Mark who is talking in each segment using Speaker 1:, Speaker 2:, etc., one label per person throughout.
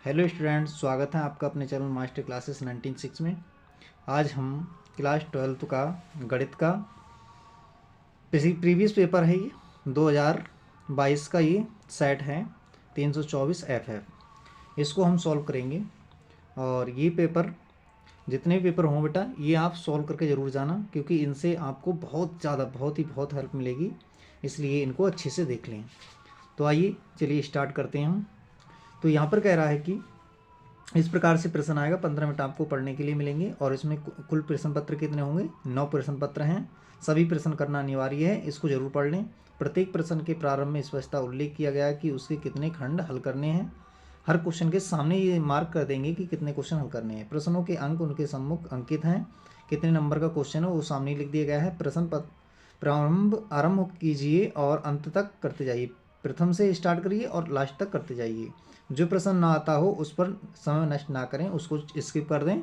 Speaker 1: Hello students, स्वागत है आपका अपने चैनल मास्टर क्लासेस 19 में। आज हम क्लास 12 का गणित का प्रीवियस पेपर है। ये 2022 का ये सेट है 324 FF। इसको हम सॉल्व करेंगे और ये पेपर जितने भी पेपर हों बेटा ये आप सॉल्व करके ज़रूर जाना, क्योंकि इनसे आपको बहुत ज़्यादा बहुत हेल्प मिलेगी, इसलिए इनको अच्छे से देख लें। तो आइए चलिए स्टार्ट करते हैं हम। तो यहाँ पर कह रहा है कि इस प्रकार से प्रश्न आएगा, 15 मिनट आपको पढ़ने के लिए मिलेंगे और इसमें कुल प्रश्न पत्र कितने होंगे? 9 प्रश्न पत्र हैं। सभी प्रश्न करना अनिवार्य है, इसको जरूर पढ़ लें। प्रत्येक प्रश्न के प्रारंभ में स्पष्टता उल्लेख किया गया है कि उसके कितने खंड हल करने हैं। हर क्वेश्चन के सामने ये मार्क कर देंगे कि कितने क्वेश्चन हल करने हैं। प्रश्नों के अंक उनके सम्मुख अंकित हैं। कितने नंबर का क्वेश्चन है वो सामने लिख दिया गया है। प्रश्न प्रारंभ आरंभ कीजिए और अंत तक करते जाइए। प्रथम से स्टार्ट करिए और लास्ट तक करते जाइए। जो प्रश्न ना आता हो उस पर समय नष्ट ना करें, उसको स्किप कर दें,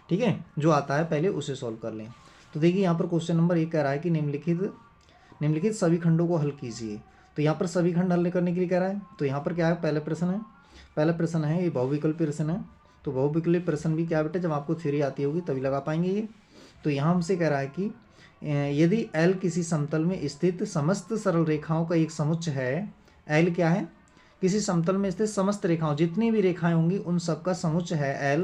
Speaker 1: ठीक है। जो आता है पहले उसे सॉल्व कर लें। तो देखिए यहाँ पर क्वेश्चन नंबर 1 कह रहा है कि निम्नलिखित सभी खंडों को हल कीजिए। तो यहाँ पर सभी खंड हल करने के लिए कह रहा है। तो यहाँ पर क्या है, पहला प्रश्न है ये बहुविकल्पी प्रश्न है। तो बहुविकल्पी प्रश्न भी क्या बेटा, जब आपको थ्योरी आती होगी तभी लगा पाएंगे ये। तो यहाँ हमसे कह रहा है कि यदि L किसी समतल में स्थित समस्त सरल रेखाओं का एक समुच्चय है। L क्या है? किसी समतल में स्थित समस्त रेखाओं, जितनी भी रेखाएं होंगी उन सबका समुच्चय है L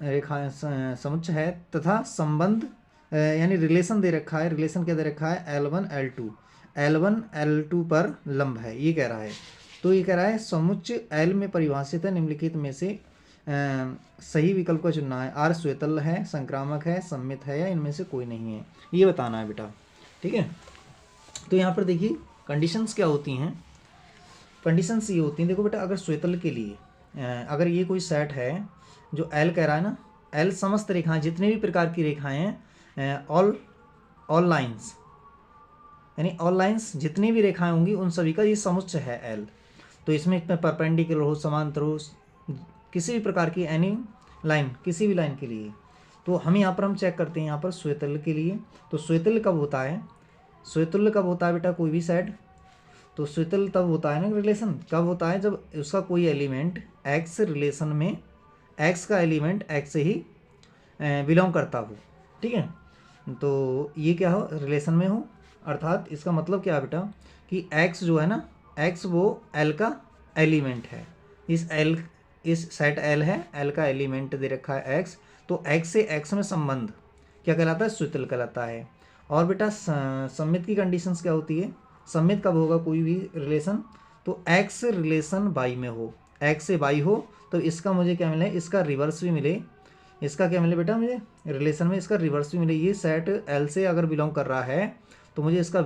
Speaker 1: रेखा समुच्चय है, तथा संबंध यानी रिलेशन दे रखा है। रिलेशन क्या दे रखा है? L1 L2 पर लंब है, ये कह रहा है। तो ये कह रहा है समुच्चय L में परिभाषित है, निम्नलिखित में से सही विकल्प का चुनना है। R श्वेतल है, संक्रामक है, सममित है या इनमें से कोई नहीं है, ये बताना है बेटा, ठीक है। तो यहाँ पर देखिए कंडीशंस क्या होती हैं। कंडीशंस ये होती हैं, देखो बेटा, अगर श्वेतल के लिए अगर ये कोई सेट है जो L कह रहा है ना, L समस्त रेखाएं, जितने भी प्रकार की रेखाएं हैं, ऑल लाइंस, यानी ऑल लाइंस जितनी भी रेखाएं होंगी उन सभी का ये समुच्चय है L। तो इसमें परपेंडिकुलर हो, समांतर हो, किसी भी प्रकार की एनी लाइन, किसी भी लाइन के लिए। तो हम यहाँ पर हम चेक करते हैं यहाँ पर श्वेतल के लिए। तो श्वेतल कब होता है? श्वेतल कब होता है बेटा? कोई भी सेट। तो श्वेतल तब होता है ना, रिलेशन कब होता है? जब उसका कोई एलिमेंट एक्स रिलेशन में, एक्स का एलिमेंट एक्स से ही बिलोंग करता हो, ठीक है। तो ये क्या हो? रिलेशन में हो। अर्थात इसका मतलब क्या है बेटा कि एक्स जो है ना, एक्स वो एल का एलिमेंट है। इस सेट एल है, एल का एलिमेंट दे रखा है एक्स। तो एक्स से एक्स में संबंध क्या कहलाता है? श्वेतल कहलाता है। और बेटा सममित की कंडीशंस क्या होती है? सममित कब होगा कोई भी रिलेशन? तो एक्स रिलेशन बाई में हो, एक्स से बाई हो, तो इसका मुझे क्या मिले? इसका रिवर्स भी मिले। इसका क्या मिले बेटा? मुझे रिलेशन में इसका रिवर्स भी मिले। ये सेट एल से अगर बिलोंग कर रहा है तो मुझे इसका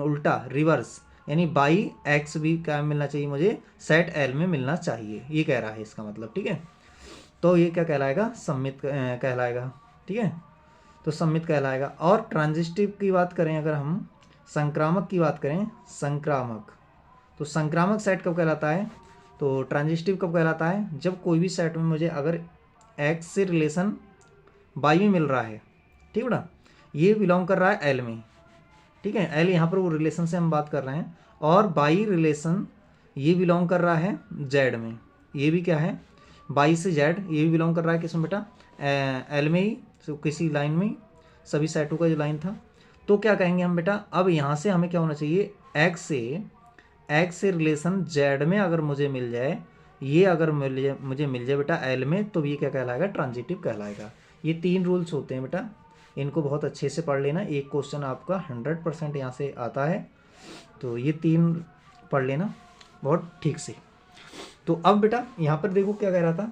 Speaker 1: उल्टा रिवर्स यानी बाई एक्स भी क्या मिलना चाहिए? मुझे सेट एल में मिलना चाहिए, ये कह रहा है इसका मतलब, ठीक है। तो ये क्या कहलाएगा? सममित कहलाएगा, ठीक है। तो सममित कहलाएगा। और ट्रांजिटिव की बात करें, अगर हम संक्रामक की बात करें, संक्रामक, तो संक्रामक सेट कब कहलाता है? तो ट्रांजिटिव कब कहलाता है? जब कोई भी सेट में मुझे अगर एक्स से रिलेशन बाई में मिल रहा है, ठीक बेटा, ये बिलोंग कर रहा है एल में, ठीक है। एल यहाँ पर वो रिलेशन से हम बात कर रहे हैं, और बाई रिलेशन ये बिलोंग कर रहा है जेड में। ये भी क्या है? बाई से जेड, ये भी बिलोंग कर रहा है किसमें बेटा? एल में ही, तो किसी लाइन में, सभी सेटों का जो लाइन था। तो क्या कहेंगे हम बेटा? अब यहाँ से हमें क्या होना चाहिए? एक्स से रिलेशन जेड में अगर मुझे मिल जाए, ये अगर मुझे मिल जाए बेटा एल में, तो ये क्या कहलाएगा? ट्रांजिटिव कहलाएगा। ये 3 रूल्स होते हैं बेटा, इनको बहुत अच्छे से पढ़ लेना। एक क्वेश्चन आपका 100% यहाँ से आता है, तो ये 3 पढ़ लेना बहुत ठीक से। तो अब बेटा यहाँ पर देखो क्या कह रहा था।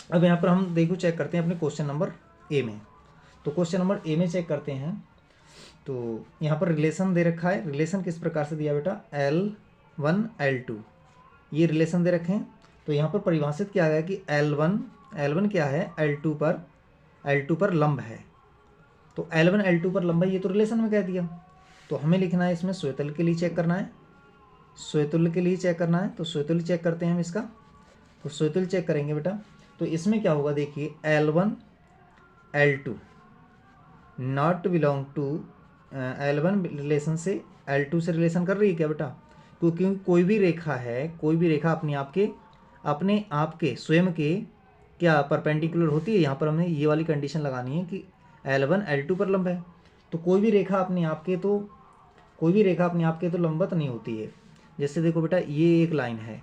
Speaker 1: अब यहाँ पर हम देखो चेक करते हैं अपने क्वेश्चन नंबर ए में। तो क्वेश्चन नंबर ए में चेक करते हैं। तो यहाँ पर रिलेशन दे रखा है। रिलेशन किस प्रकार से दिया बेटा? L1 L2 ये रिलेशन दे रखे हैं। तो यहाँ पर परिभाषित किया गया कि L1 क्या है? L2 पर लंब है। तो L1 L2 पर लंब है, ये तो रिलेशन में कह दिया। तो हमें लिखना है इसमें श्वेतल के लिए चेक करना है, श्वेतुल्य के लिए चेक करना है। तो श्वेतुल्य चेक करते हैं हम इसका। तो श्वेतुल्य चेक करेंगे बेटा, तो इसमें क्या होगा? देखिए L1 L2 not belong to, L1 relation से L2 से रिलेशन कर रही है क्या बेटा? क्योंकि कोई भी रेखा है, कोई भी रेखा अपने आप के अपने आप के स्वयं के क्या परपेंडिकुलर होती है। यहाँ पर हमें ये वाली कंडीशन लगानी है कि L1 L2 पर लंब है। तो कोई भी रेखा अपने आप के तो लंबवत नहीं होती है। जैसे देखो बेटा, ये एक लाइन है,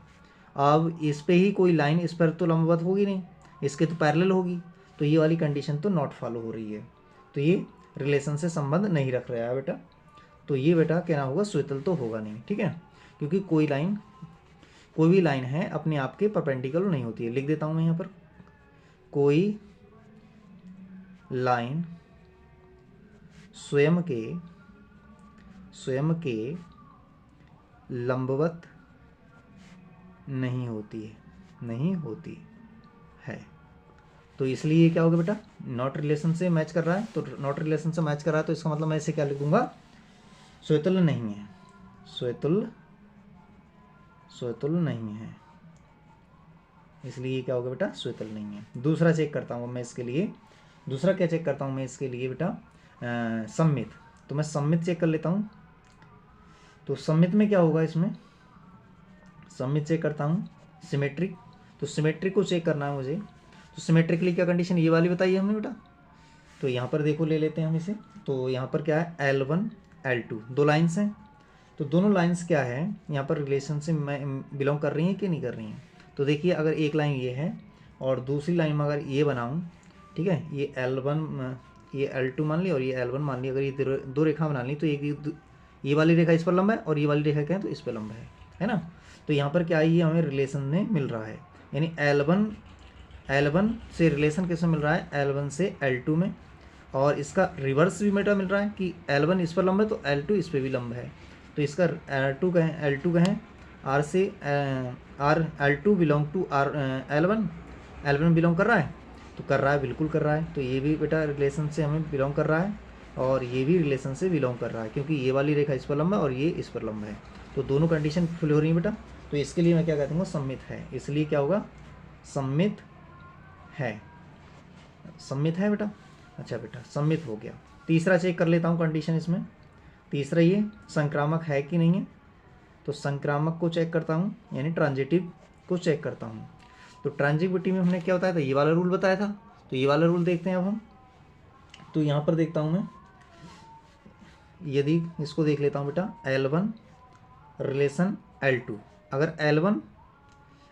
Speaker 1: अब इस पे ही कोई लाइन इस पर तो लंबवत होगी नहीं, इसके तो पैरेलल होगी। तो ये वाली कंडीशन तो नॉट फॉलो हो रही है, तो ये रिलेशन से संबंध नहीं रख रहा है बेटा। तो ये बेटा कहना होगा स्वेतल तो होगा नहीं, ठीक है, क्योंकि कोई भी लाइन है अपने आप के परपेंडिकुलर नहीं होती है। लिख देता हूँ मैं यहाँ पर, कोई लाइन स्वयं के लंबवत नहीं होती है। तो इसलिए क्या होगा बेटा, नॉट रिलेशन से मैच कर रहा है। तो नॉट रिलेशन से मैच कर रहा है तो इसका मतलब मैं इसे क्या लिखूंगा, स्वेतुल्य नहीं है, स्वेतुल्य नहीं है। इसलिए क्या होगा बेटा, स्वेतुल्य नहीं है। दूसरा चेक करता हूँ मैं इसके लिए, दूसरा क्या चेक करता हूँ मैं इसके लिए बेटा, सममित। तो मैं सममित चेक कर लेता हूँ। तो सममित में क्या होगा, इसमें सममित चेक करता हूँ, सिमेट्रिक। तो सिमेट्रिक को चेक करना है मुझे। तो सिमेट्रिकली क्या कंडीशन, ये वाली बताई हमने बेटा। तो यहाँ पर देखो, ले लेते हैं हम इसे। तो यहाँ पर क्या है, L1 L2 दो लाइन्स हैं। तो दोनों लाइन्स क्या है, यहाँ पर रिलेशन से बिलोंग कर रही हैं कि नहीं कर रही हैं। तो देखिए, अगर एक लाइन ये है और दूसरी लाइन में अगर ये बनाऊँ, ठीक है, ये L1 ये L2 मान ली और ये L1 मान ली, अगर ये दो रेखा बना ली तो ये वाली रेखा इस पर लंब है और ये वाली रेखा क्या है, तो इस पर लंब है ना। तो यहाँ पर क्या है, ये हमें रिलेशन में मिल रहा है, यानी L1 से रिलेशन कैसे मिल रहा है, L1 से L2 में। और इसका रिवर्स भी बेटा मिल रहा है कि L1 इस पर लंब है तो L2 इस पर भी लंब है। तो इसका L2 कहें R से L2 belong to L1 belong कर रहा है, तो कर रहा है, बिल्कुल कर रहा है। तो ये भी बेटा रिलेशन से हमें बिलोंग कर रहा है और ये भी रिलेशन से बिलोंग कर रहा है, क्योंकि ये वाली रेखा इस पर लंब है और ये इस पर लंब है। तो दोनों कंडीशन फुल हो रही है बेटा। तो इसके लिए मैं क्या कहता हूँ, सम्मित है। इसलिए क्या होगा, सम्मित है बेटा। अच्छा बेटा, सम्मित हो गया। तीसरा चेक कर लेता हूँ कंडीशन इसमें। तीसरा ये संक्रामक है कि नहीं है। तो संक्रामक को चेक करता हूँ, यानी ट्रांजिटिव को चेक करता हूँ। तो ट्रांजिटिविटी में हमने क्या बताया था, ये वाला रूल बताया था। तो ये वाला रूल देखते हैं अब हम। तो यहाँ पर देखता हूँ मैं, यदि इसको देख लेता हूँ बेटा, L1 रिलेशन L2, अगर L1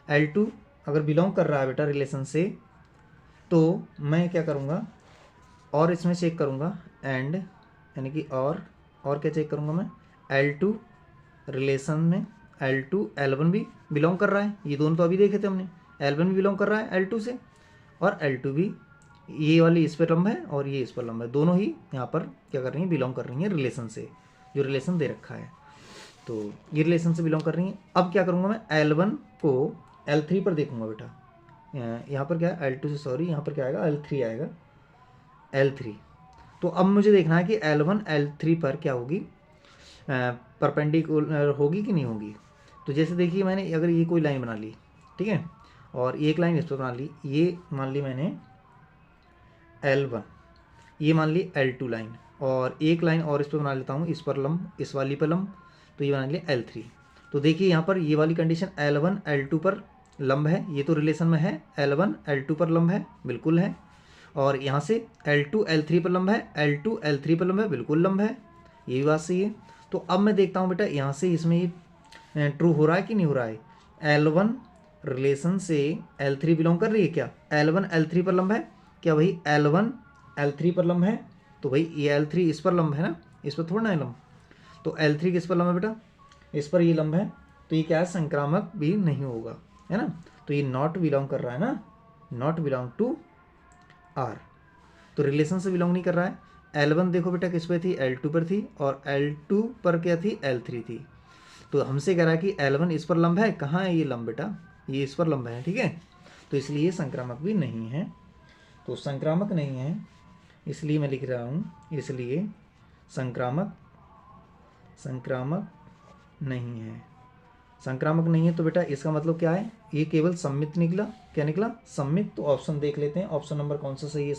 Speaker 1: L2 अगर बिलोंग कर रहा है बेटा रिलेशन से, तो मैं क्या करूँगा, और इसमें चेक करूँगा एंड, यानी कि और क्या चेक करूँगा मैं, L2 रिलेशन में L2 L1 भी बिलोंग कर रहा है। ये दोनों तो अभी देखे थे हमने, L1 भी बिलोंग कर रहा है L2 से और L2 भी, ये वाली इस पर लंब है और ये इस पर लंब है, दोनों ही यहाँ पर क्या कर रही हैं, बिलोंग कर रही हैं रिलेशन से, जो रिलेशन दे रखा है। तो ये रिलेशन से बिलोंग कर रही हैं। अब क्या करूँगा मैं, L1 को L3 पर देखूँगा बेटा। यहाँ पर क्या है, L2 से सॉरी, यहाँ पर क्या आएगा, L3 आएगा, L3। तो अब मुझे देखना है कि L1 L3 पर क्या होगी, परपेंडिकुलर होगी कि नहीं होगी। तो जैसे देखिए, मैंने अगर ये कोई लाइन बना ली, ठीक है, और एक लाइन इस पर बना ली, ये मान ली मैंने L1, ये मान ली L2 लाइन, और एक लाइन और इस पर बना लेता हूँ, इस पर लंब, इस वाली पर लंब, तो ये बना लिया L3। तो देखिए यहाँ पर ये वाली कंडीशन L1 L2 पर लंब है, ये तो रिलेशन में है, L1 L2 पर लंब है, बिल्कुल है। और यहाँ से L2 L3 पर लंब है, L2 L3 पर लंब है, बिल्कुल लंब है, ये भी बात सही है। तो अब मैं देखता हूँ बेटा, यहाँ से इसमें ये ट्रू हो रहा है कि नहीं हो रहा है। L1 रिलेशन से L3 बिलोंग कर रही है क्या, L1 L3 पर लंब है क्या, भाई L1 L3 पर लंब है, तो भाई ये L3 इस पर लंब है ना, इस पर थोड़ा ना है लंब। तो L3 किस पर लंब है बेटा, इस पर ये लंब है, तो ये क्या है, संक्रामक भी नहीं होगा, है ना। तो ये नॉट बिलोंग कर रहा है ना, नॉट बिलोंग टू R। तो रिलेशन से बिलोंग नहीं कर रहा है। L1 देखो बेटा किस पे थी, L2 पर थी, और L2 पर क्या थी, L3 थी। तो हमसे कह रहा है कि L1 इस पर लंब है, कहाँ है ये लंब बेटा, ये इस पर लंब है, ठीक है। तो इसलिए ये संक्रामक भी नहीं है। तो संक्रामक नहीं है, इसलिए मैं लिख रहा हूँ, इसलिए संक्रामक नहीं है। संक्रामक नहीं है तो बेटा इसका मतलब क्या है, ये केवल सम्मित निकला। क्या निकला, सम्मित। तो ऑप्शन देख लेते हैं, ऑप्शन नंबर कौन सा सही है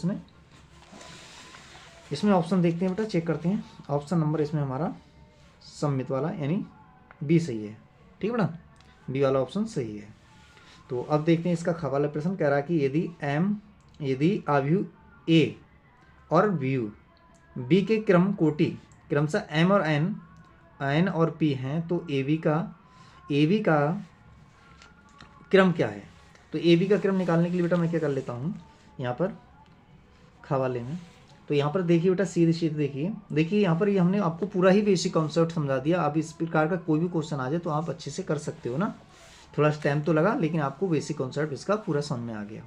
Speaker 1: इसमें ऑप्शन देखते हैं बेटा, चेक करते हैं। ऑप्शन नंबर इसमें हमारा सम्मित वाला यानी बी सही है, ठीक है बेटा, बी वाला ऑप्शन सही है। तो अब देखते हैं इसका ख वाला प्रश्न। कह रहा है कि यदि आव्यूह ए और व्यूह बी के क्रमशः एम और एन और पी हैं, तो ए बी का क्रम क्या है। तो ए बी का क्रम निकालने के लिए बेटा मैं क्या कर लेता हूँ यहाँ पर खवाले में। तो यहाँ पर देखिए बेटा सीधे देखिए यहाँ पर ये हमने आपको पूरा ही बेसिक कॉन्सेप्ट समझा दिया। आप इस प्रकार का कोई भी क्वेश्चन आ जाए तो आप अच्छे से कर सकते हो ना। थोड़ा टाइम तो लगा, लेकिन आपको बेसिक कॉन्सेप्ट इसका पूरा समझ में आ गया।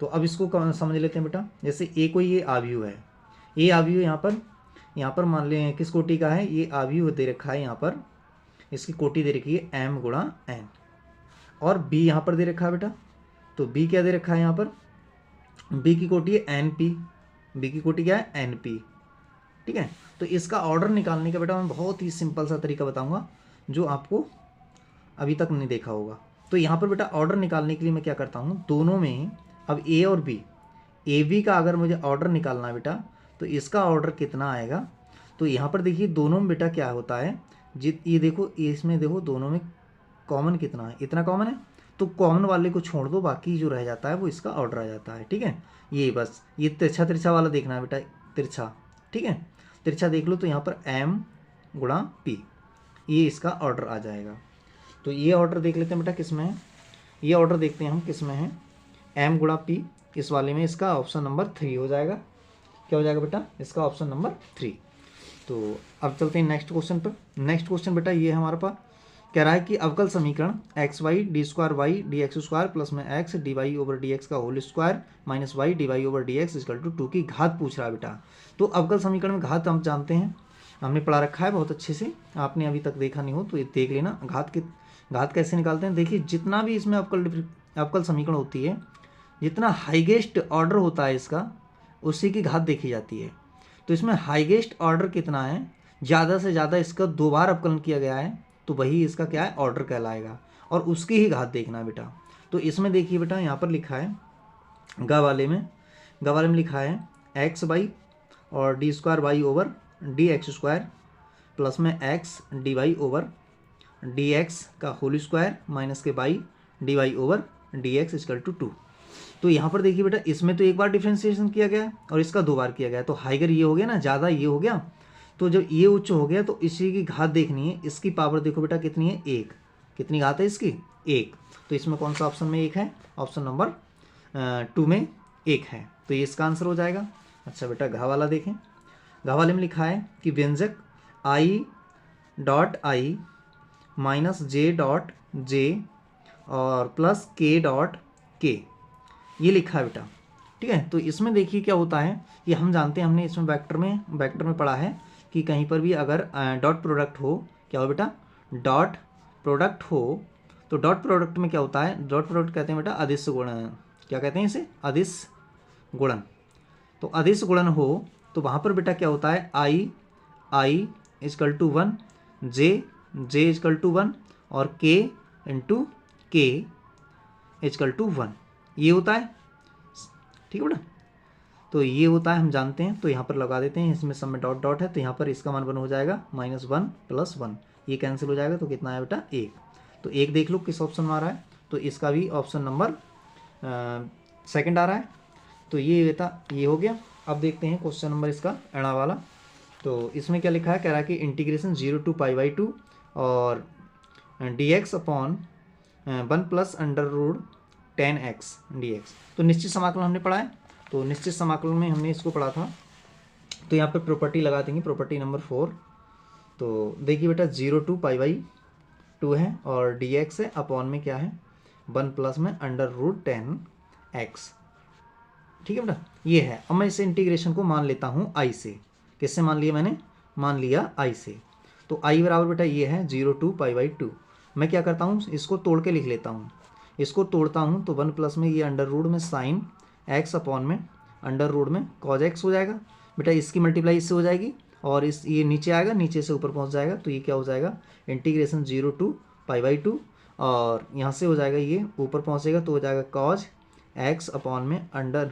Speaker 1: तो अब इसको समझ लेते हैं बेटा। जैसे ए कोई ये आव्यूह है, ये आव्यूह यहाँ पर मान लें किस कोटि का है, ये आव्यूह दे रखा है यहाँ पर, इसकी कोटि दे रखी है m गुणा n, और b यहाँ पर दे रखा है बेटा। तो b क्या दे रखा है यहाँ पर, b की कोटि है np, b की कोटि क्या है np, ठीक है। तो इसका ऑर्डर निकालने का बेटा मैं बहुत ही सिंपल सा तरीका बताऊंगा जो आपको अभी तक नहीं देखा होगा। तो यहाँ पर बेटा ऑर्डर निकालने के लिए मैं क्या करता हूँ, दोनों में अब ए और बी, ए बी का अगर मुझे ऑर्डर निकालना है बेटा तो इसका ऑर्डर कितना आएगा। तो यहाँ पर देखिए दोनों में बेटा क्या होता है, ये देखो इसमें देखो दोनों में कॉमन कितना है, इतना कॉमन है। तो कॉमन वाले को छोड़ दो, बाकी जो रह जाता है वो इसका ऑर्डर आ जाता है, ठीक है। ये बस ये तिरछा वाला देखना है बेटा, तिरछा, ठीक है। तिरछा देख लो तो यहाँ पर m गुणा p, ये इसका ऑर्डर आ जाएगा। तो ये ऑर्डर देख लेते हैं बेटा किस में है, ये ऑर्डर देखते हैं हम किस में है, m गुणा p, इस वाले में इसका ऑप्शन नंबर 3 हो जाएगा। क्या हो जाएगा बेटा, इसका ऑप्शन नंबर 3। तो अब चलते हैं नेक्स्ट क्वेश्चन पर। नेक्स्ट क्वेश्चन बेटा ये है हमारे पास, कह रहा है कि अवकल समीकरण x y d square y d x square plus में x d y over d x का whole square minus y d y over d x equal to 2 की घात पूछ रहा है बेटा। तो अवकल समीकरण में घात हम जानते हैं, हमने पढ़ा रखा है बहुत अच्छे से, आपने अभी तक देखा नहीं हो तो ये देख लेना। घात कैसे निकालते हैं, देखिए जितना भी इसमें अवकल समीकरण होती है, जितना हाईएस्ट ऑर्डर होता है इसका उसी की घात देखी जाती है। तो इसमें हाईएस्ट ऑर्डर कितना है, ज़्यादा से ज़्यादा इसका 2 बार अवकलन किया गया है तो वही इसका क्या है, ऑर्डर कहलाएगा, और उसकी ही घात देखना है बेटा। तो इसमें देखिए बेटा यहाँ पर लिखा है ग वाले में लिखा है एक्स वाई और d square y over d x square plus में x d y over d x का whole square minus k y d y over d x equal to 2। तो यहाँ पर देखिए बेटा इसमें तो एक बार डिफ्रेंसिएशन किया गया है और इसका 2 बार किया गया है, तो हाइगर ये हो गया ना, ज़्यादा ये हो गया। तो जब ये उच्च हो गया तो इसी की घात देखनी है, इसकी पावर देखो बेटा कितनी है, 1। कितनी घात है इसकी, 1। तो इसमें कौन सा ऑप्शन में 1 है, ऑप्शन नंबर 2 में 1 है, तो ये इसका आंसर हो जाएगा। अच्छा बेटा घा वाला देखें, घा वाले में लिखा है कि व्यंजक I dot I minus J dot J और प्लस के डॉट के, ये लिखा है बेटा, ठीक है। तो इसमें देखिए क्या होता है, ये हम जानते हैं, हमने इसमें वेक्टर में पढ़ा है कि कहीं पर भी अगर डॉट प्रोडक्ट हो, क्या हो बेटा, डॉट प्रोडक्ट हो, तो डॉट प्रोडक्ट में क्या होता है, डॉट प्रोडक्ट कहते हैं बेटा अदिश गुणन, क्या कहते हैं इसे, अदिश गुणन। तो अदिश गुणन हो तो वहाँ पर बेटा क्या होता है, i equal to 1, j equal to 1 और के इंटू के इजकल टू 1, ये होता है, ठीक है बेटा। तो ये होता है, हम जानते हैं, तो यहाँ पर लगा देते हैं, इसमें सब में डॉट डॉट है तो यहाँ पर इसका मान 1 हो जाएगा, -1 + 1, ये कैंसिल हो जाएगा तो कितना है बेटा, 1। तो 1 देख लो किस ऑप्शन में आ रहा है, तो इसका भी ऑप्शन नंबर 2 आ रहा है। तो ये बेटा ये हो गया। अब देखते हैं क्वेश्चन नंबर इसका एड़ा वाला। तो इसमें क्या लिखा है, कह रहा है कि इंटीग्रेशन 0 to π/2 और dx अपॉन 1 + √10x dx। तो निश्चित समाकलन हमने पढ़ा है, तो निश्चित समाकलन में हमने इसको पढ़ा था। तो यहाँ पर प्रॉपर्टी लगा देंगे, प्रॉपर्टी नंबर 4। तो देखिए बेटा 0 to π/2 है और dx है, अपॉन में क्या है 1 + में √10x, ठीक है बेटा, ये है। अब मैं इसे इंटीग्रेशन को मान लेता हूँ i से। किससे मान लिया मैंने, मान लिया i से। तो i बराबर बेटा ये है 0 to π/2। मैं क्या करता हूँ, इसको तोड़ के लिख लेता हूँ, इसको तोड़ता हूँ तो 1 + में ये अंडर रूट में साइन x अपॉन में अंडर रूट में कॉज x हो जाएगा बेटा, इसकी मल्टीप्लाई इससे हो जाएगी और इस ये नीचे आएगा, नीचे से ऊपर पहुँच जाएगा, तो ये क्या हो जाएगा, इंटीग्रेशन 0 to π/2 और यहाँ से हो जाएगा, ये ऊपर पहुँचेगा तो हो जाएगा कॉज x अपॉन में अंडर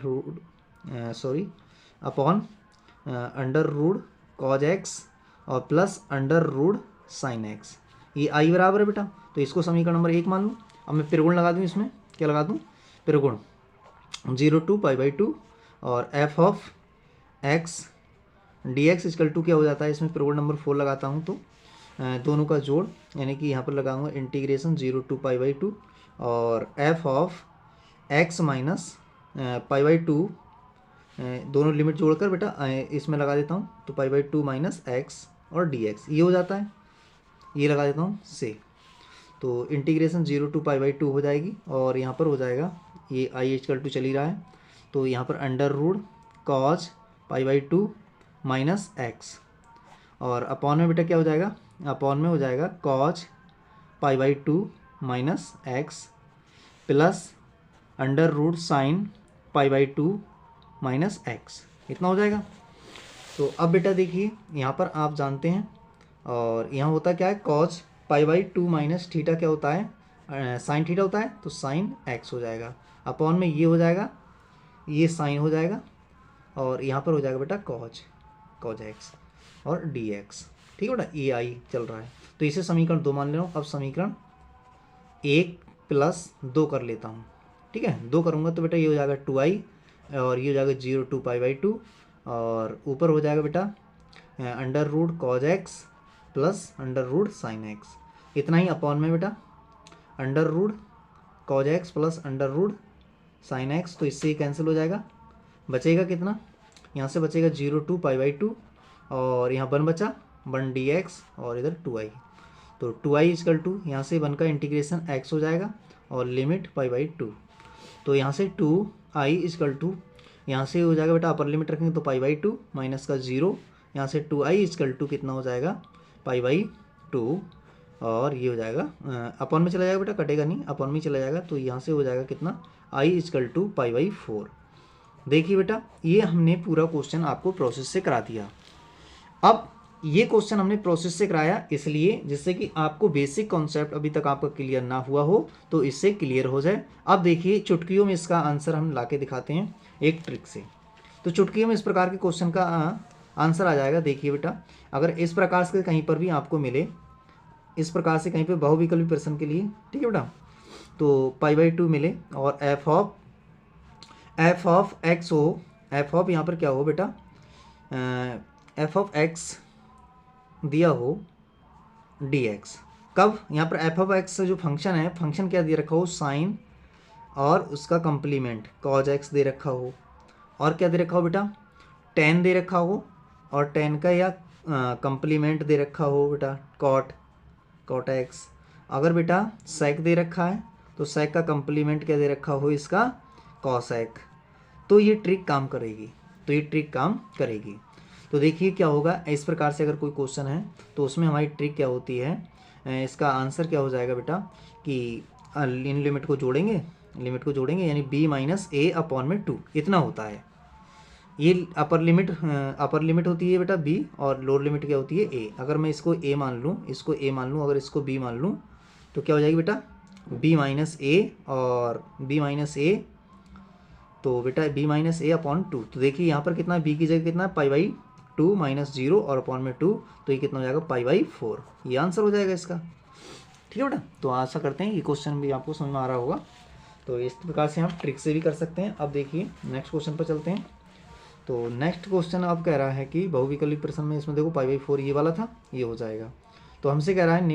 Speaker 1: रूट कॉज x और plus under root sine x, ये i बराबर है बेटा। तो इसको समीकरण नंबर 1 मान लो। अब मैं त्रिगुण लगा दूँ इसमें, क्या लगा दूँ, प्रगुण 0 to π/2 और f of x dx equal to क्या हो जाता है, इसमें प्रगुण नंबर 4 लगाता हूँ तो दोनों का जोड़, यानी कि यहाँ पर लगाऊंगा इंटीग्रेशन 0 to π/2 और f ऑफ x माइनस π/2, दोनों लिमिट जोड़कर बेटा इसमें लगा देता हूँ तो π/2 माइनस एक्स और dx ये हो जाता है, ये लगा देता हूँ से, तो इंटीग्रेशन 0 to π/2 हो जाएगी और यहाँ पर हो जाएगा ये i इक्वल टू चल ही रहा है, तो यहाँ पर under root cos π/2 minus x और अपॉन में बेटा क्या हो जाएगा, अपॉन में हो जाएगा cos π/2 minus x plus under root sine π/2 minus x, इतना हो जाएगा। तो अब बेटा देखिए यहाँ पर आप जानते हैं, और यहाँ होता क्या है कॉज π/2 माइनस थीटा क्या होता है, साइन थीटा होता है, तो साइन एक्स हो जाएगा, अपॉन में ये हो जाएगा, ये साइन हो जाएगा और यहाँ पर हो जाएगा बेटा कॉज एक्स और डी एक्स, ठीक है बेटा, ए आई चल रहा है। तो इसे समीकरण 2 मान ले रहा हूँ। अब समीकरण 1 प्लस 2 कर लेता हूँ, ठीक है, 2 करूँगा तो बेटा ये हो जाएगा 2i और ये हो जाएगा 0 to π/2 और ऊपर हो जाएगा बेटा under root cos x plus under root sine x, इतना ही अपॉन में बेटा under root cos x plus under root sine x, तो इससे ही कैंसिल हो जाएगा, बचेगा कितना, यहाँ से बचेगा 0 to π/2 और यहाँ 1 बचा 1 dx और इधर 2i, तो 2i इक्वल टू यहाँ से 1 का इंटीग्रेशन x हो जाएगा और लिमिट π/2, तो यहाँ से 2i इक्वल टू यहाँ से हो जाएगा बेटा अपर लिमिट रखेंगे तो π/2 माइनस का 0, यहाँ से 2i इक्वल टू कितना हो जाएगा π/2 और ये हो जाएगा अपॉन में चला जाएगा बेटा, कटेगा नहीं, अपॉन में चला जाएगा, तो यहाँ से हो जाएगा कितना i इक्वल टू π/4। देखिए बेटा ये हमने पूरा क्वेश्चन आपको प्रोसेस से करा दिया। अब ये क्वेश्चन हमने प्रोसेस से कराया इसलिए जिससे कि आपको बेसिक कॉन्सेप्ट अभी तक आपका क्लियर ना हुआ हो तो इससे क्लियर हो जाए। अब देखिए चुटकियों में इसका आंसर हम लाके दिखाते हैं एक ट्रिक से। तो चुटकियों में इस प्रकार के क्वेश्चन का आंसर आ जाएगा। देखिए बेटा अगर इस प्रकार से कहीं पर भी आपको मिले, इस प्रकार से कहीं पर बहुविकल्पी प्रश्न के लिए, ठीक है बेटा, तो π/2 मिले और एफ ऑफ एक्स हो, एफ ऑफ यहाँ पर क्या हो बेटा, एफ ऑफ एक्स दिया हो dx, कब, यहाँ पर एफ ऑफ एक्स जो फंक्शन है, फंक्शन क्या दे रखा हो, साइन और उसका कम्प्लीमेंट कॉज एक्स दे रखा हो, और क्या दे रखा हो बेटा, टेन दे रखा हो, और टेन का या कम्प्लीमेंट दे रखा हो बेटा कॉट एक्स। अगर बेटा सेक दे रखा है तो सेक का कम्प्लीमेंट क्या दे रखा हो, इसका कॉसेक, तो ये ट्रिक काम करेगी, तो ये ट्रिक काम करेगी। तो देखिए क्या होगा, इस प्रकार से अगर कोई क्वेश्चन है तो उसमें हमारी ट्रिक क्या होती है, इसका आंसर क्या हो जाएगा बेटा कि इन लिमिट को जोड़ेंगे यानी b माइनस ए अपॉन में 2 इतना होता है। ये अपर लिमिट होती है बेटा b और लोअर लिमिट क्या होती है a। अगर मैं इसको a मान लूँ, अगर इसको b मान लूँ तो क्या हो जाएगी बेटा b माइनस ए और b माइनस ए, तो बेटा b माइनस ए अपॉन 2। तो देखिए यहाँ पर कितना b की जगह कितना π/2 माइनस 0 और अपॉन में 2, तो ये कितना हो जाएगा π/4, ये आंसर हो जाएगा इसका, ठीक है बेटा। तो आशा करते हैं ये क्वेश्चन भी आपको समझ में आ रहा होगा। तो इस प्रकार से हम ट्रिक से भी कर सकते हैं। अब देखिए नेक्स्ट क्वेश्चन पर चलते हैं। तो नेक्स्ट क्वेश्चन अब कह रहा है कि बहुविकल्पी प्रश्न में इसमें देखो π/4 ये वाला था, ये हो जाएगा। तो हमसे कह रहा है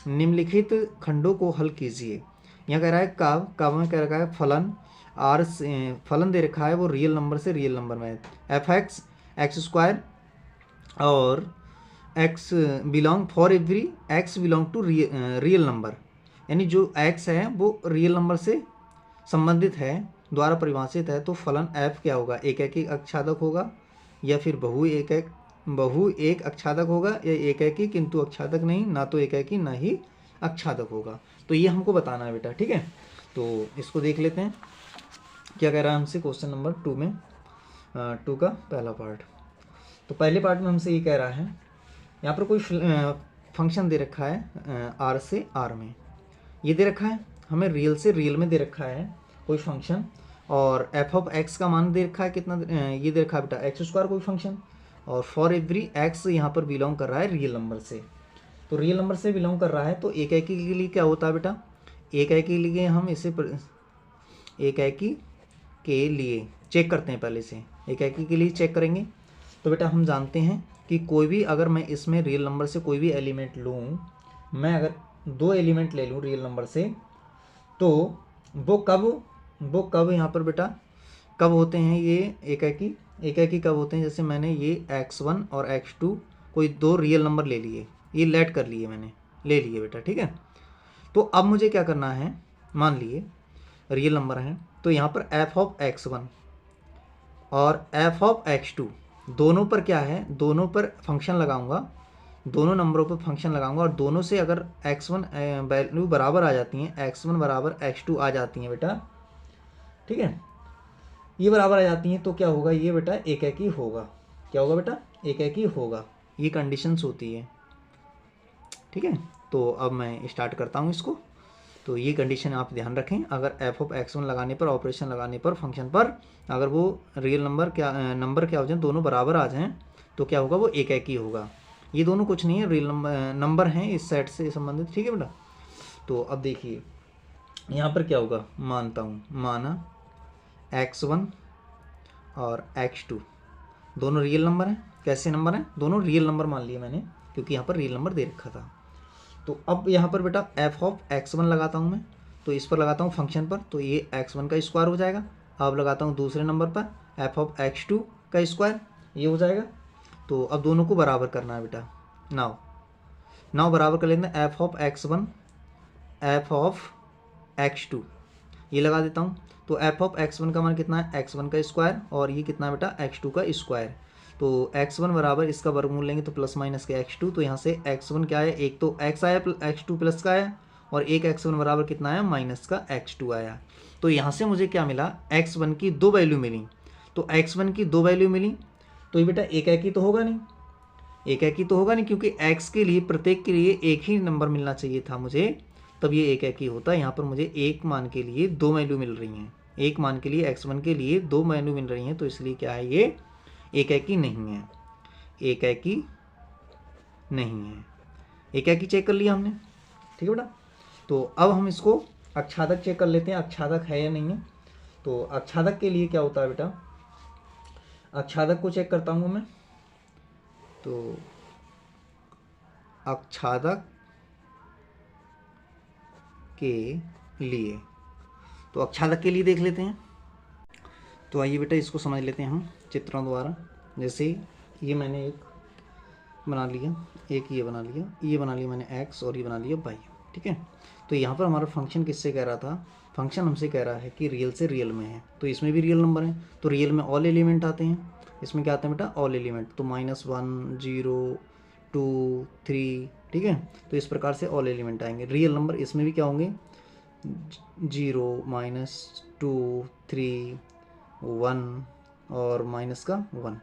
Speaker 1: निम्नलिखित खंडों को हल कीजिए। यहाँ कह रहा है काव में कह रखा है फलन दे रखा है वो रियल नंबर से रियल नंबर में एफ एक्स स्क्वायर और x belong for every x belong to real number, यानी जो एक्स है वो रियल नंबर से संबंधित है, द्वारा परिभाषित है। तो फलन एफ क्या होगा, एक अक्षादक होगा या फिर बहु एक अक्षादक होगा या एक किंतु अक्षादक नहीं, ना तो एक ना ही अक्षादक होगा। तो ये हमको बताना है बेटा, ठीक है। तो इसको देख लेते हैं क्या कह रहा है हमसे क्वेश्चन नंबर 2 में, 2 का पहला पार्ट। तो पहले पार्ट में हमसे ये कह रहा है, यहाँ पर कोई फंक्शन दे रखा है आर से आर में, ये दे रखा है हमें रियल से रियल में दे रखा है कोई फंक्शन, और एफ ऑफ एक्स का मान दे रखा है कितना, ये दे रखा है बेटा एक्स स्क्वायर कोई फंक्शन, और फॉर एवरी एक्स यहाँ पर बिलोंग कर रहा है रियल नंबर से। तो रियल नंबर से बिलोंग कर रहा है तो एक के लिए क्या होता है बेटा, एकाकी लिए हम इसे एकाकी के लिए चेक करते हैं, पहले से एकाकी के लिए चेक करेंगे। तो बेटा हम जानते हैं कि कोई भी अगर मैं इसमें रियल नंबर से कोई भी एलिमेंट लूँ, मैं अगर 2 एलिमेंट ले लूँ रियल नंबर से, तो वो कब यहाँ पर बेटा कब होते हैं ये एकाकी कब होते हैं? जैसे मैंने ये x1 और x2 कोई 2 रियल नंबर ले लिए, ये लेट कर लिए, मैंने ले लिए बेटा, ठीक है। तो अब मुझे क्या करना है, मान लिए रियल नंबर हैं, तो यहाँ पर f ऑफ x1 और f ऑफ x2 दोनों पर क्या है, दोनों पर फंक्शन लगाऊंगा, दोनों नंबरों पर फंक्शन लगाऊंगा, और दोनों से अगर x1 वैल्यू बराबर आ जाती हैं, x1 बराबर x2 आ जाती हैं बेटा, ठीक है, ये बराबर आ जाती हैं, तो क्या होगा, ये बेटा एकाकी होगा। क्या होगा बेटा? एकाकी होगा। ये कंडीशंस होती है, ठीक है। तो अब मैं स्टार्ट करता हूँ इसको। तो ये कंडीशन आप ध्यान रखें, अगर f ऑफ x1 लगाने पर, ऑपरेशन लगाने पर, फंक्शन पर, अगर वो रियल नंबर क्या हो जाए, दोनों बराबर आ जाएं, तो क्या होगा, वो एकाकी होगा। ये दोनों कुछ नहीं है, रियल नंबर हैं इस सेट से संबंधित, ठीक है बेटा। तो अब देखिए यहाँ पर क्या होगा, मानता हूँ, माना x1 और x2 दोनों रियल नंबर हैं। कैसे नंबर हैं? दोनों रियल नंबर मान लिए मैंने, क्योंकि यहाँ पर रियल नंबर दे रखा था। तो अब यहाँ पर बेटा f ऑफ x1 लगाता हूँ मैं, तो इस पर लगाता हूँ फंक्शन पर, तो ये x1 का स्क्वायर हो जाएगा। अब लगाता हूँ दूसरे नंबर पर f ऑफ x2 का स्क्वायर, ये हो जाएगा। तो अब दोनों को बराबर करना है बेटा। नाउ बराबर कर लेते हैं, f of x1 f of x2, ये लगा देता हूँ। तो f ऑफ x1 का मान कितना है, x1 का स्क्वायर, और ये कितना है बेटा, x2 का स्क्वायर। तो x1 बराबर इसका वर्गमूल लेंगे तो प्लस माइनस के x2, तो यहाँ से x1 क्या है, एक तो x आया, x2 प्लस का आया, और एक x1 बराबर कितना आया, माइनस का x2 आया। तो यहाँ से मुझे क्या मिला, x1 की 2 वैल्यू मिली। तो x1 की 2 वैल्यू मिली, तो ये बेटा एकाकी तो होगा नहीं, एकाकी तो होगा नहीं, क्योंकि x के लिए, प्रत्येक के लिए एक ही नंबर मिलना चाहिए था मुझे, तब ये एकाकी होता। यहाँ पर मुझे एक मान के लिए 2 वैल्यू मिल रही हैं, एक मान के लिए x1 के लिए 2 वैल्यू मिल रही हैं, तो इसलिए क्या है, ये एकाकी नहीं है, एकाकी नहीं है। एकाकी चेक कर लिया हमने, ठीक है बेटा। तो अब हम इसको अक्षादक चेक कर लेते हैं, अक्षादक है या नहीं है। तो अक्षादक के लिए क्या होता है बेटा, अक्षादक को चेक करता हूँ मैं। तो अक्षादक के लिए, तो अक्षादक के लिए देख लेते हैं। तो आइए बेटा इसको समझ लेते हैं हम चित्रों द्वारा। जैसे ये मैंने एक बना लिया, एक ये बना लिया, ये बना लिया मैंने x, और ये बना लिया y, ठीक है। तो यहाँ पर हमारा फंक्शन किससे कह रहा था, फंक्शन हमसे कह रहा है कि रियल से रियल में है, तो इसमें भी रियल नंबर है, तो रियल में ऑल एलिमेंट आते हैं। इसमें क्या आते हैं बेटा, ऑल एलिमेंट, तो -1 0 2 3, ठीक है। तो इस प्रकार से ऑल एलिमेंट आएंगे रियल नंबर। इसमें भी क्या होंगे, 0 -2 3 1 और माइनस का 1,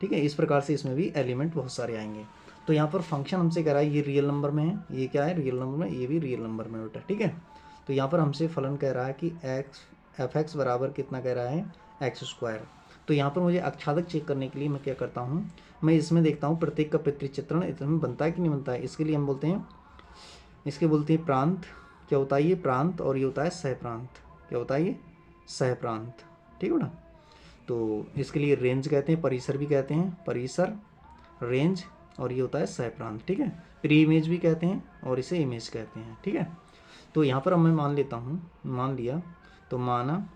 Speaker 1: ठीक है। इस प्रकार से इसमें भी एलिमेंट बहुत सारे आएंगे। तो यहाँ पर फंक्शन हमसे कह रहा है ये रियल नंबर में है, ये क्या है, रियल नंबर में, ये भी रियल नंबर में बेटा, ठीक है। तो यहाँ पर हमसे फलन कह रहा है कि f(x) बराबर कितना कह रहा है, x²। तो यहाँ पर मुझे अक्षादक चेक करने के लिए मैं क्या करता हूँ, मैं इसमें देखता हूँ प्रत्येक का पितृचित्रण इसमें बनता है कि नहीं बनता है। इसके लिए हम बोलते हैं, इसके बोलते हैं प्रांत। क्या होता है ये, प्रांत, और ये होता है सहप्रांत। क्या होता है ये, सहप्रांत, ठीक है बेटा। तो इसके लिए रेंज कहते हैं, परिसर भी कहते हैं, परिसर, रेंज, और ये होता है सहप्रांत, ठीक है। प्री इमेज भी कहते हैं, और इसे इमेज कहते हैं, ठीक है। तो यहाँ पर अब मैं मान लेता हूँ, मान लिया, तो माना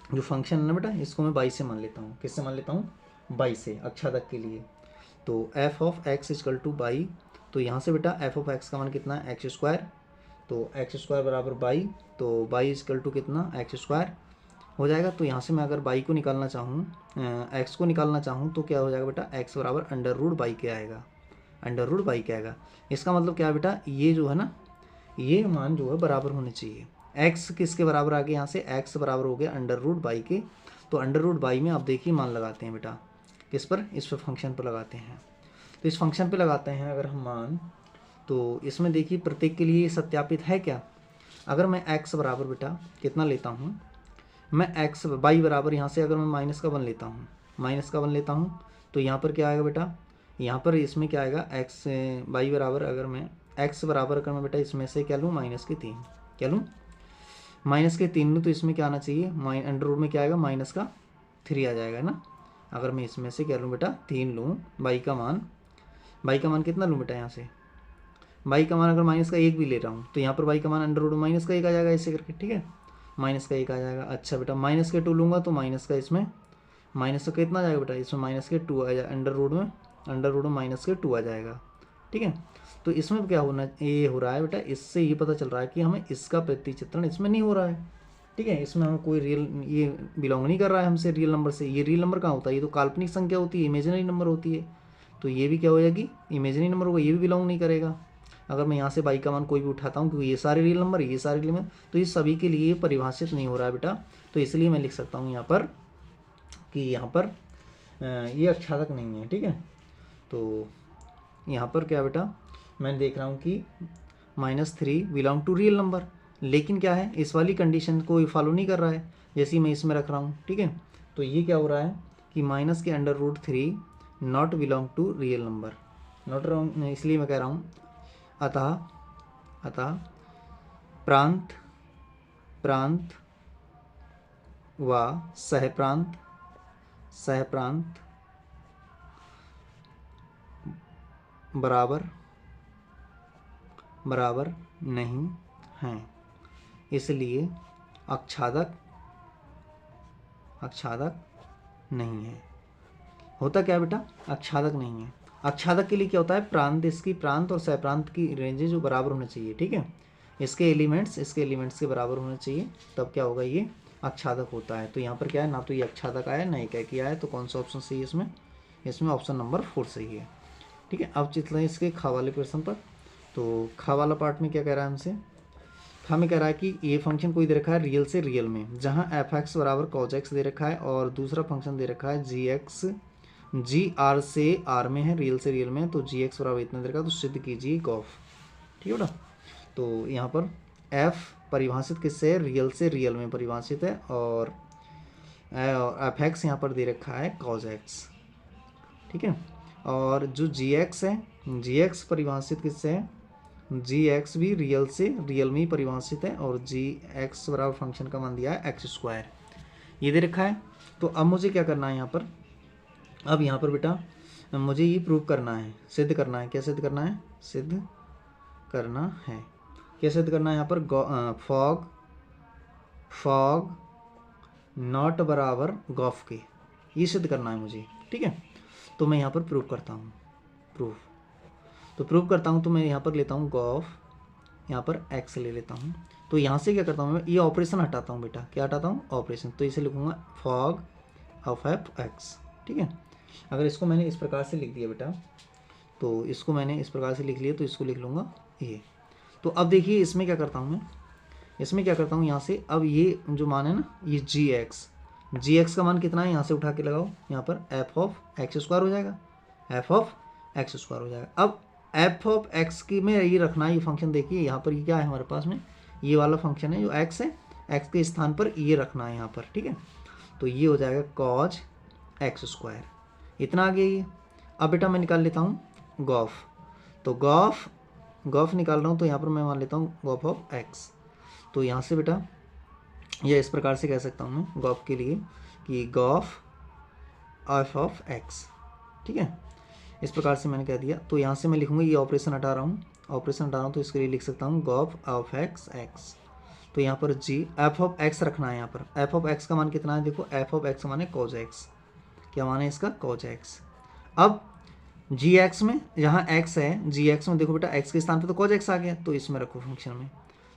Speaker 1: जो फंक्शन है ना बेटा, इसको मैं 22 से मान लेता हूँ। किससे मान लेता हूँ, 22 से, अक्षादक के लिए। तो f of x equal to 22, तो यहाँ से बेटा f ऑफ x का मान कितना है, x², तो x² बराबर 22, तो 22 इक्वल टू कितना, x² हो जाएगा। तो यहाँ से मैं अगर y को निकालना चाहूँ, x को निकालना चाहूँ, तो क्या हो जाएगा बेटा, x बराबर √y के आएगा, √y के आएगा। इसका मतलब क्या है बेटा, ये जो है ना, ये मान जो है बराबर होने चाहिए। x किसके बराबर आ गया, यहाँ से x बराबर हो गया √y के। तो √y में आप देखिए मान लगाते हैं बेटा, किस पर, इस पर फंक्शन पर लगाते हैं। तो इस फंक्शन पर लगाते हैं अगर हम मान, तो इसमें देखिए प्रत्येक के लिए सत्यापित है क्या। अगर मैं x बराबर बेटा कितना लेता हूँ, मैं x y बराबर, यहाँ से अगर मैं माइनस का 1 लेता हूँ, माइनस का 1 लेता हूँ, तो यहाँ पर क्या आएगा बेटा, यहाँ पर इसमें क्या आएगा, x y बराबर, अगर मैं x बराबर अगर मैं बेटा इसमें से क्या लूँ, -3, क्या लूँ, माइनस के 3 लूँ तो इसमें क्या आना चाहिए, अंडर रूट में क्या आएगा, माइनस का 3 आ जाएगा ना। अगर मैं इसमें से क्या लूँ बेटा, 3 लूँ, बाई का मान कितना लूँ बेटा, यहाँ से बाई का मान अगर माइनस का 1 भी ले रहा हूँ तो यहाँ पर बाई का मान अंडर रूट माइनस का 1 आ जाएगा ऐसे करके, ठीक है, माइनस का 1 आ जाएगा। अच्छा बेटा माइनस के 2 लूँगा तो माइनस का इसमें माइनस का कितना आ जाएगा बेटा, इसमें माइनस के 2 आ जाएगा, अंडर रूट में माइनस के 2 आ जाएगा, ठीक है। तो इसमें क्या होना, ये हो रहा है बेटा, इससे ये पता चल रहा है कि हमें इसका प्रतिचित्रण इसमें नहीं हो रहा है, ठीक है, इसमें हमें कोई रियल, ये बिलोंग नहीं कर रहा है हमसे रियल नंबर से। ये रियल नंबर कहाँ होता है, ये तो काल्पनिक संख्या होती है, इमेजिनरी नंबर होती है। तो ये भी क्या हो जाएगी, इमेजिनरी नंबर होगा, ये भी बिलोंग नहीं करेगा। अगर मैं यहाँ से बाई का मान कोई भी उठाता हूँ, क्योंकि ये सारे रियल नंबर, ये सारे रियल नंबर, तो ये सभी के लिए परिभाषित नहीं हो रहा है बेटा। तो इसलिए मैं लिख सकता हूँ यहाँ पर कि यहाँ पर ये आच्छादक नहीं है, ठीक है। तो यहाँ पर क्या बेटा, मैं देख रहा हूँ कि -3 बिलोंग टू रियल नंबर, लेकिन क्या है, इस वाली कंडीशन को फॉलो नहीं कर रहा है, जैसे मैं इसमें रख रहा हूँ, ठीक है। तो ये क्या हो रहा है कि माइनस के under root 3 not belong to real number, not wrong, इसलिए मैं कह रहा हूँ अतः प्रांत व सहप्रांत बराबर नहीं हैं, इसलिए आच्छादक नहीं है। होता क्या बेटा, आच्छादक नहीं है। आच्छादक के लिए क्या होता है, प्रांत, इसकी प्रांत और सहप्रांत की रेंजेस जो बराबर होने चाहिए, ठीक है, इसके एलिमेंट्स के बराबर होने चाहिए, तब क्या होगा, ये आच्छादक होता है। तो यहाँ पर क्या है, ना तो ये आच्छादक आया ना ये क्या है, तो कौन सा ऑप्शन सही है इसमें ऑप्शन नंबर 4 सही है, ठीक है। अब चलते हैं इसके खा वाले क्वेश्चन पर। तो खा वाला पार्ट में क्या कह रहा है हमसे, हमें कह रहा है कि ये फंक्शन कोई दे रखा है रियल से रियल में, जहाँ f(x) बराबर cos x दे रखा है, और दूसरा फंक्शन दे रखा है g r से r में है, रियल से रियल में, तो gx बराबर इतना दे रखा है, तो सिद्ध कीजिए गॉफ, ठीक है बेटा। तो यहाँ पर f परिभाषित किससे है, रियल से रियल में परिभाषित है, और f(x) यहाँ पर दे रखा है cos x, ठीक है। और जो gx है, gx परिभाषित किससे है, gx भी रियल से रियल में ही परिभाषित है, और gx बराबर फंक्शन का मान दिया है x², ये दे रखा है। तो अब मुझे क्या करना है यहाँ पर, अब यहाँ पर बेटा मुझे ये प्रूव करना है, सिद्ध करना है। क्या सिद्ध करना है, क्या सिद्ध करना है यहाँ पर, फॉग नॉट बराबर गॉफ के, ये सिद्ध करना है मुझे, ठीक है। तो मैं यहाँ पर प्रूव करता हूँ, प्रूव करता हूँ। तो मैं यहाँ पर लेता हूँ गॉफ, यहाँ पर x ले लेता हूँ। तो यहाँ से क्या करता हूँ, मैं ये ऑपरेशन हटाता हूँ बेटा, क्या हटाता हूँ, ऑपरेशन। तो इसे लिखूँगा फॉग ऑफ f(x), ठीक है। अगर इसको मैंने इस प्रकार से लिख दिया बेटा, तो इसको मैंने इस प्रकार से लिख लिया, तो इसको लिख लूँगा ये। तो अब देखिए इसमें क्या करता हूँ मैं, यहाँ से अब ये जो मान है ना, ये gx का मान कितना है, यहाँ से उठा के लगाओ, यहाँ पर f(x²) हो जाएगा, f(x² हो जाएगा। अब f(x) की में ये रखना है, ये फंक्शन देखिए यहाँ पर, ये क्या है हमारे पास में, ये वाला फंक्शन है जो x है, x के स्थान पर ये रखना है यहाँ पर, ठीक है। तो ये हो जाएगा cos x², इतना आ गया ये। अब बेटा मैं निकाल लेता हूँ गॉफ, तो गॉफ निकाल रहा हूँ, तो यहाँ पर मैं मान लेता हूँ गॉफ ऑफ x। तो यहाँ से बेटा यह इस प्रकार से कह सकता हूँ मैं गॉफ के लिए कि गॉफ ऑफ x, ठीक है, इस प्रकार से मैंने कह दिया। तो यहाँ से मैं लिखूँगा, ये ऑपरेशन हटा रहा हूँ, तो इसके लिए लिख सकता हूँ गॉफ ऑफ x। तो यहाँ पर f(x) रखना है, यहाँ पर f(x) का मान कितना है, देखो f(x) का मान है cos x, क्या मान है इसका, cos x। अब gx में जहाँ x है, gx में देखो बेटा x के स्थान पे तो cos x आ गया, तो इसमें रखो फंक्शन में,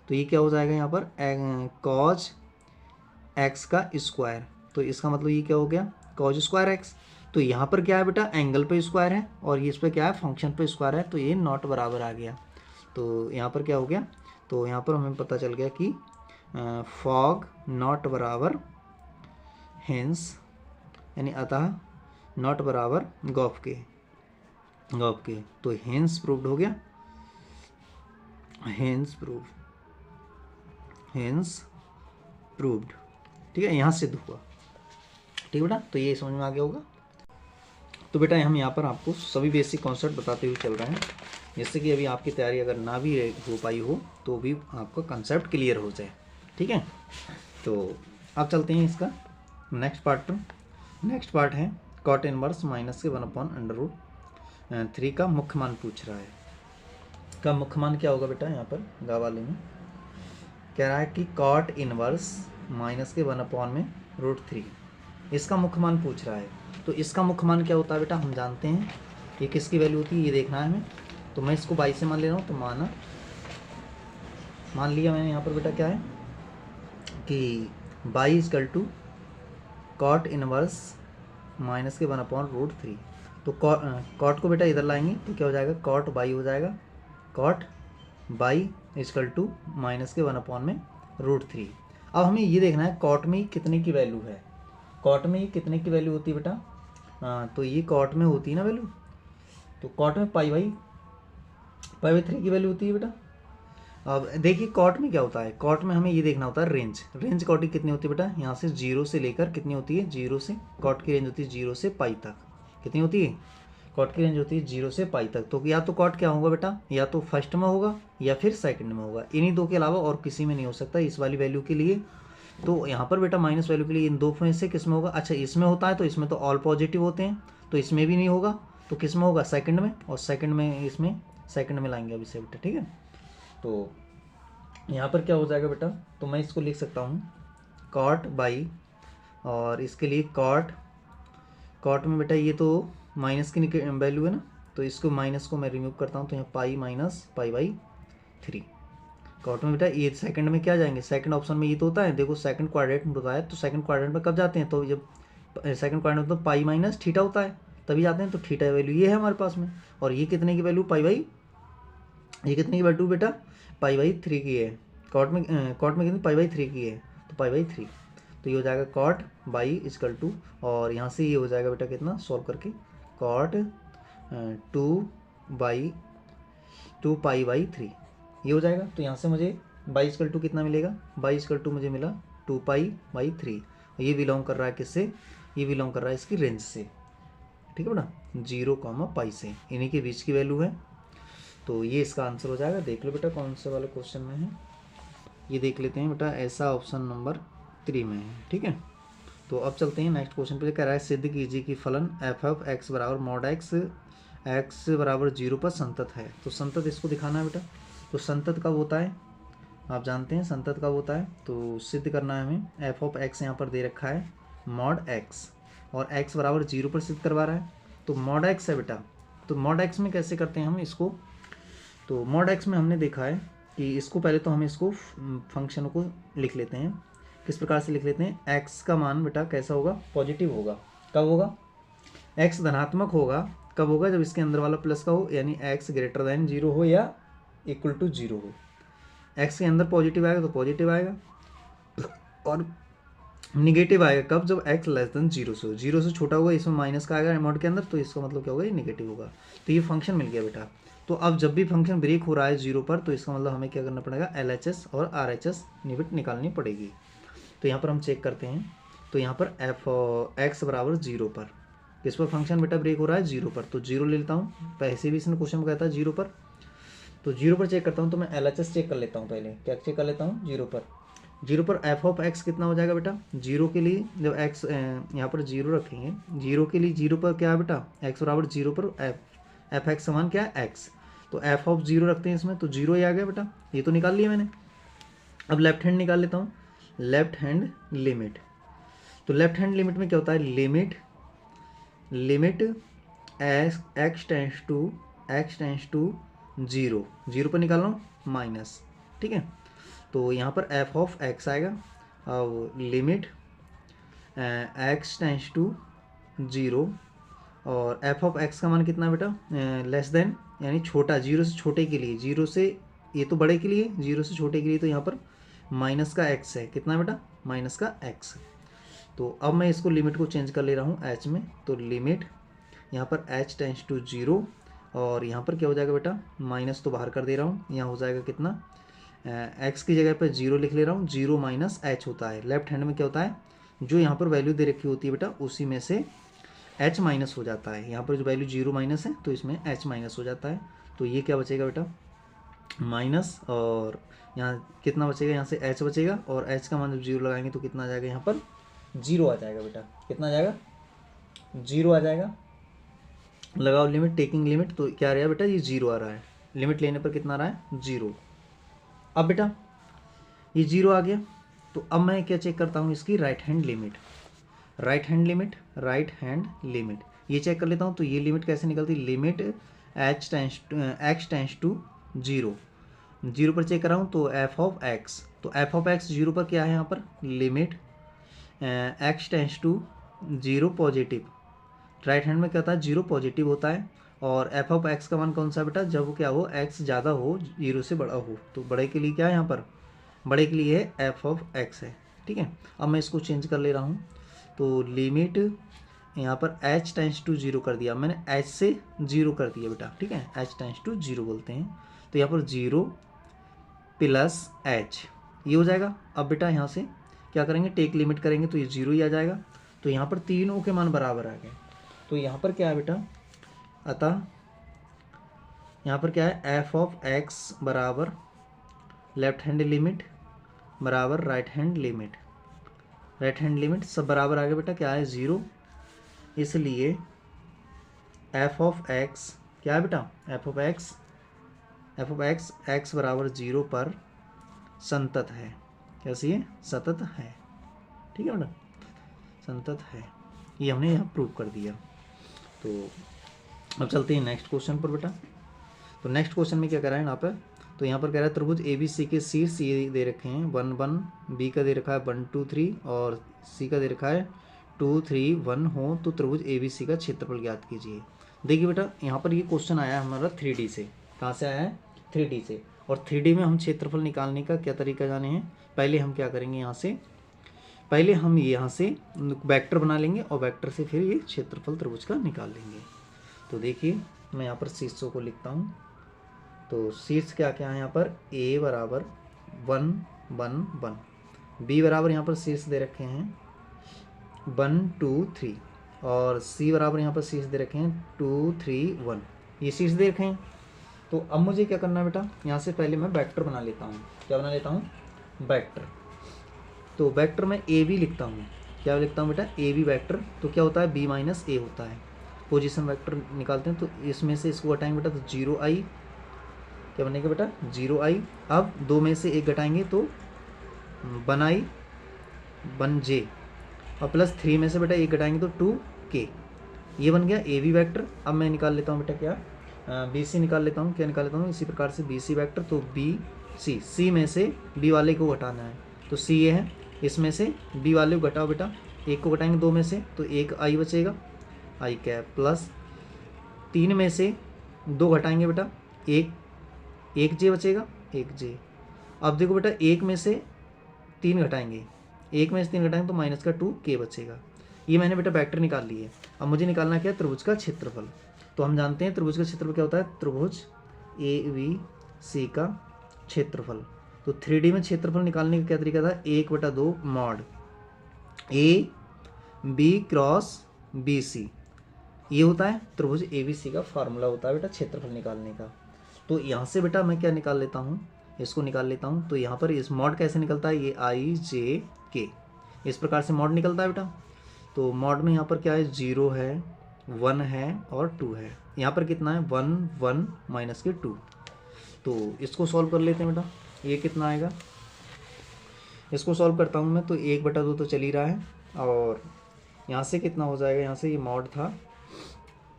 Speaker 1: तो ये क्या हो जाएगा यहाँ पर cos x का स्क्वायर, तो इसका मतलब ये क्या हो गया, cos² x। तो यहाँ पर क्या है बेटा, एंगल पे स्क्वायर है, और ये इस पर क्या है, फंक्शन पे स्क्वायर है, तो ये नॉट बराबर आ गया। तो यहाँ पर क्या हो गया, तो यहाँ पर हमें पता चल गया कि फॉग नॉट बराबर हेंस, यानी अतः नॉट बराबर गॉफ के। तो हेंस प्रूव्ड हो गया, हेंस प्रूव्ड, ठीक है, यहाँ सिद्ध हुआ, ठीक बेटा। तो ये समझ में आ गया होगा। तो बेटा हम यहाँ पर आपको सभी बेसिक कॉन्सेप्ट बताते हुए चल रहे हैं, जिससे कि अभी आपकी तैयारी अगर ना भी हो पाई हो तो भी आपका कॉन्सेप्ट क्लियर हो जाए, ठीक है। तो अब चलते हैं इसका नेक्स्ट पार्ट है कॉट इनवर्स माइनस के 1/√3 का मुख्य मान पूछ रहा है। का मुख्य मान क्या होगा बेटा, यहाँ पर गा वाले में कह रहा है कि कॉट इनवर्स माइनस के 1/√3 इसका मुख्य मान पूछ रहा है। तो इसका मुख्य मान क्या होता है बेटा, हम जानते हैं ये किसकी वैल्यू होती है, ये देखना है हमें। तो मैं इसको 22 से मान ले रहा हूँ। तो मान लिया मैंने यहाँ पर बेटा क्या है कि y equal to cot inverse minus के 1/√3। तो कॉट को बेटा इधर लाएंगे तो क्या हो जाएगा, कॉट बाई हो जाएगा, cot y equal to minus के 1/√3। अब हमें ये देखना है कॉट में कितने की वैल्यू है, कॉट में कितने की वैल्यू होती है बेटा, तो ये कॉट में होती है ना वैल्यू, तो कॉट में पाई/3 की वैल्यू होती है बेटा। अब देखिए कॉट में क्या होता है, कॉट में हमें ये देखना होता है रेंज कॉट की कितनी होती है बेटा, यहाँ से 0 से लेकर कितनी होती है, 0 से, कॉट की रेंज होती है 0 से पाई तक। कितनी होती है, कॉट की रेंज होती है 0 से पाई तक। तो या तो कॉट क्या होगा बेटा, या तो फर्स्ट में होगा या फिर सेकंड में होगा, इन्हीं दो के अलावा और किसी में नहीं हो सकता इस वाली वैल्यू के लिए। तो यहाँ पर बेटा माइनस वैल्यू के लिए इन दो में से किस में होगा, अच्छा इसमें होता है तो इसमें तो ऑल पॉजिटिव होते हैं, तो इसमें भी नहीं होगा, तो किस में होगा, सेकंड में, और सेकंड में इसमें सेकंड में लाएंगे अभी से बेटा, ठीक है। तो यहाँ पर क्या हो जाएगा बेटा, तो मैं इसको लिख सकता हूँ कॉट बाई, और इसके लिए कॉट में बेटा ये तो माइनस की वैल्यू है ना, तो इसको माइनस को मैं रिमूव करता हूँ, तो यहाँ पाई माइनस पाई/3। कॉट में बेटा ये सेकंड में क्या जाएंगे, सेकंड ऑप्शन में ये तो होता है, देखो सेकंड क्वाड्रेंट में होता है, तो सेकंड क्वाड्रेंट में कब जाते हैं, तो जब सेकंड क्वाड्रेंट में तो पाई माइनस थीटा होता है तभी जाते हैं, तो थीटा वैल्यू ये है हमारे पास में, और ये कितने की वैल्यू ये कितने की वैल्यू बेटा, पाई/3 की है। कॉट में कितनी पाई/3 की है, तो पाई/3, तो ये हो जाएगा कॉट बाई इजकल टू, और यहाँ से ये हो जाएगा बेटा कितना सॉल्व करके, कॉट 2 पाई/3 ये हो जाएगा। तो यहाँ से मुझे बाई इजकल टू कितना मिलेगा, बाई इजकल टू मुझे मिला 2 पाई/3, ये बिलोंग कर रहा है किससे, ये बिलोंग कर रहा है इसकी रेंज से, ठीक है बेटा, 0, पाई से, इन्हीं के बीच की वैल्यू है। तो ये इसका आंसर हो जाएगा। देख लो बेटा कौन से वाले क्वेश्चन में है, ये देख लेते हैं बेटा, ऐसा ऑप्शन नंबर 3 में है, ठीक है। तो अब चलते हैं नेक्स्ट क्वेश्चन पे, कह रहा है सिद्ध कीजिए कि फलन f(x) बराबर mod x 0 पर संतत है। तो संतत इसको दिखाना है बेटा, तो संतत कब होता है, आप जानते हैं संतत कब होता है, तो सिद्ध करना है हमें। f(x) यहाँ पर दे रखा है mod x, और x बराबर 0 पर सिद्ध करवा रहा है, तो mod x है बेटा। तो mod x में कैसे करते हैं हम इसको, तो mod x में हमने देखा है कि इसको पहले तो हम इसको फंक्शन को लिख लेते हैं, किस प्रकार से लिख लेते हैं, x का मान बेटा कैसा होगा, पॉजिटिव होगा। कब होगा, x धनात्मक होगा, कब होगा, जब इसके अंदर वाला प्लस का हो, यानी x > 0 हो या इक्वल टू 0 हो। x के अंदर पॉजिटिव आएगा तो पॉजिटिव आएगा, और निगेटिव आएगा कब, जब x <0 से हो, 0 से छोटा होगा, इसमें माइनस का आएगा अमाउंट के अंदर, तो इसका मतलब क्या होगा, ये निगेटिव होगा। तो ये फंक्शन मिल गया बेटा। तो अब जब भी फंक्शन ब्रेक हो रहा है 0 पर, तो इसका मतलब हमें क्या करना पड़ेगा, LHS और RHS लिमिट निकालनी पड़ेगी। तो यहाँ पर हम चेक करते हैं, तो यहाँ पर f(x) बराबर 0 पर, किस पर फंक्शन बेटा ब्रेक हो रहा है, 0 पर, तो 0 ले लेता हूँ, पैसे भी इसने क्वेश्चन में कहता है 0 पर, तो 0 पर चेक करता हूँ, तो मैं LHS चेक कर लेता हूँ, पहले क्या चेक कर लेता हूँ, 0 पर f(x) कितना हो जाएगा बेटा, 0 के लिए जब x यहाँ पर 0 रखेंगे, 0 के लिए 0 पर क्या है बेटा, x बराबर 0 पर f(x) समान क्या है, x, तो f(0) रखते हैं इसमें, तो 0 ही आ गया बेटा, ये तो निकाल लिया मैंने। अब लेफ्ट हैंड निकाल लेता हूँ, लेफ्ट हैंड लिमिट, तो लेफ्ट हैंड लिमिट में क्या होता है, लिमिट x टेंस टू 0 पर निकाल रहा हूँ माइनस, ठीक है। तो यहाँ पर f(x) आएगा, अब लिमिट x टेंस टू 0, और f(x) का मान कितना बेटा, लेस देन यानी छोटा, 0 से छोटे के लिए, 0 से ये तो बड़े के लिए, 0 से छोटे के लिए, तो यहाँ पर माइनस का x है, कितना बेटा, माइनस का x। तो अब मैं इसको लिमिट को चेंज कर ले रहा हूँ h में, तो लिमिट यहाँ पर h टेंस टू 0, और यहाँ पर क्या हो जाएगा बेटा, माइनस तो बाहर कर दे रहा हूँ, यहाँ हो जाएगा कितना, x की जगह पर 0 लिख ले रहा हूँ, 0 माइनस h होता है। लेफ्ट हैंड में क्या होता है, जो यहाँ पर वैल्यू दे रखी होती है बेटा, उसी में से h माइनस हो जाता है। यहाँ पर जो वैल्यू 0 माइनस है, तो इसमें h माइनस हो जाता है, तो ये क्या बचेगा बेटा, माइनस, और यहाँ कितना बचेगा, यहाँ से h बचेगा, और h का मान जब 0 लगाएंगे तो कितना आ जाएगा, यहाँ पर 0 आ जाएगा बेटा। कितना आ जाएगा, 0 आ जाएगा। लगाओ लिमिट, टेकिंग लिमिट, तो क्या आ रहा है बेटा, ये 0 आ रहा है। लिमिट लेने पर कितना आ रहा है, 0। अब बेटा ये 0 आ गया, तो अब मैं क्या चेक करता हूँ, इसकी right hand limit. Right hand limit, right hand limit ये चेक कर लेता हूँ। तो ये लिमिट कैसे निकलती, लिमिट x टेंस टू 0, 0 पर चेक कर रहा हूँ तो f ऑफ x, तो f ऑफ x 0 पर क्या है, यहाँ पर limit x tends to 0 positive. Right hand में क्या होता है, 0 पॉजिटिव होता है। और f ऑफ x का मान कौन सा बेटा, जब क्या हो, x ज़्यादा हो, 0 से बड़ा हो। तो बड़े के लिए क्या है, यहाँ पर बड़े के लिए f ऑफ x है। ठीक है, अब मैं इसको चेंज कर ले रहा हूँ। तो लिमिट यहाँ पर h टेंस टू 0 कर दिया मैंने, h से 0 कर दिया बेटा। ठीक है, h टेंस टू 0 बोलते हैं। तो यहाँ पर 0 प्लस h ये हो जाएगा। अब बेटा यहाँ से क्या करेंगे, टेक लिमिट करेंगे तो ये 0 ही आ जाएगा। तो यहाँ पर तीनों के मान बराबर आ गए। तो यहाँ पर क्या है बेटा, अतः यहाँ पर क्या है, f ऑफ x बराबर लेफ्ट हैंड लिमिट बराबर right hand limit. Right hand limit सब बराबर आ गया बेटा, क्या है 0। इसलिए f ऑफ x क्या है बेटा, f ऑफ x x बराबर 0 पर संतत है। कैसी है, सतत है। ठीक है बेटा, संतत है। ये हमने यहाँ प्रूव कर दिया। तो अब चलते हैं नेक्स्ट क्वेश्चन पर बेटा। तो नेक्स्ट क्वेश्चन में क्या कह रहा है यहाँ पर, तो यहाँ पर कह रहा है त्रिभुज ABC के शीर्ष ये दे रखे हैं 1 1, B का दे रखा है 1 2 3 और C का दे रखा है 2 3 1 हो तो त्रिभुज ABC का क्षेत्रफल ज्ञात कीजिए। देखिए बेटा, यहाँ पर ये क्वेश्चन आया है हमारा 3D से। कहाँ से आया है, 3D से। और 3D में हम क्षेत्रफल निकालने का क्या तरीका जाने हैं। पहले हम क्या करेंगे, यहाँ से पहले हम यहाँ से वेक्टर बना लेंगे और वेक्टर से फिर ये क्षेत्रफल त्रिभुज का निकाल लेंगे। तो देखिए मैं यहाँ पर शीर्षों को लिखता हूँ। तो शीर्ष क्या क्या है यहाँ पर, a बराबर 1 1 1, b बराबर यहाँ पर शीर्ष दे रखे हैं 1 2 3 और c बराबर यहाँ पर शीर्ष दे रखे हैं 2 3 1, ये शीर्ष दे रखे हैं। तो अब मुझे क्या करना है बेटा, यहाँ से पहले मैं वेक्टर बना लेता हूँ। क्या बना लेता हूँ, वेक्टर। तो वेक्टर में ए बी लिखता हूँ। क्या लिखता हूँ बेटा, ए बी वेक्टर। तो क्या होता है, बी माइनस ए होता है। पोजीशन वेक्टर निकालते हैं तो इसमें से इसको घटाएंगे बेटा तो 0i, क्या बनेगा बेटा 0i। अब 2 में से 1 घटाएंगे तो 1i 1j और प्लस 3 में से बेटा 1 घटाएंगे तो 2k। ये बन गया ए बी वैक्टर। अब मैं निकाल लेता हूँ बेटा क्या, बी सी निकाल लेता हूँ। क्या निकाल लेता हूँ, इसी प्रकार से बी सी वैक्टर। तो बी सी में से बी वाले को घटाना है तो सी ये है, इसमें से बी वाले को घटाओ बेटा, 1 को घटाएंगे 2 में से तो 1 आई बचेगा, आई कैप, प्लस 3 में से 2 घटाएंगे बेटा 1 जे बचेगा, 1 जे। अब देखो बेटा 1 में से 3 घटाएंगे, 1 में से 3 घटाएंगे तो माइनस का 2k बचेगा। ये मैंने बेटा वेक्टर निकाल लिए। अब मुझे निकालना क्या है, त्रिभुज का क्षेत्रफल। तो हम जानते हैं त्रिभुज का क्षेत्रफल क्या होता है, त्रिभुज ABC का क्षेत्रफल। तो 3D में क्षेत्रफल निकालने का क्या तरीका था, 1/2 मॉड AB क्रॉस BC, ये होता है त्रिभुज ABC का फार्मूला होता है बेटा क्षेत्रफल निकालने का। तो यहाँ से बेटा मैं क्या निकाल लेता हूँ, इसको निकाल लेता हूँ। तो यहाँ पर इस मॉड कैसे निकलता है, ये IJK, इस प्रकार से मॉड निकलता है बेटा। तो मॉड में यहाँ पर क्या है, 0 है 1 है और 2 है। यहाँ पर कितना है 1 1 माइनस के 2। तो इसको सॉल्व कर लेते हैं बेटा, ये कितना आएगा, इसको सॉल्व करता हूँ मैं तो 1/2 तो चल ही रहा है। और यहाँ से कितना हो जाएगा, यहाँ से ये मॉड था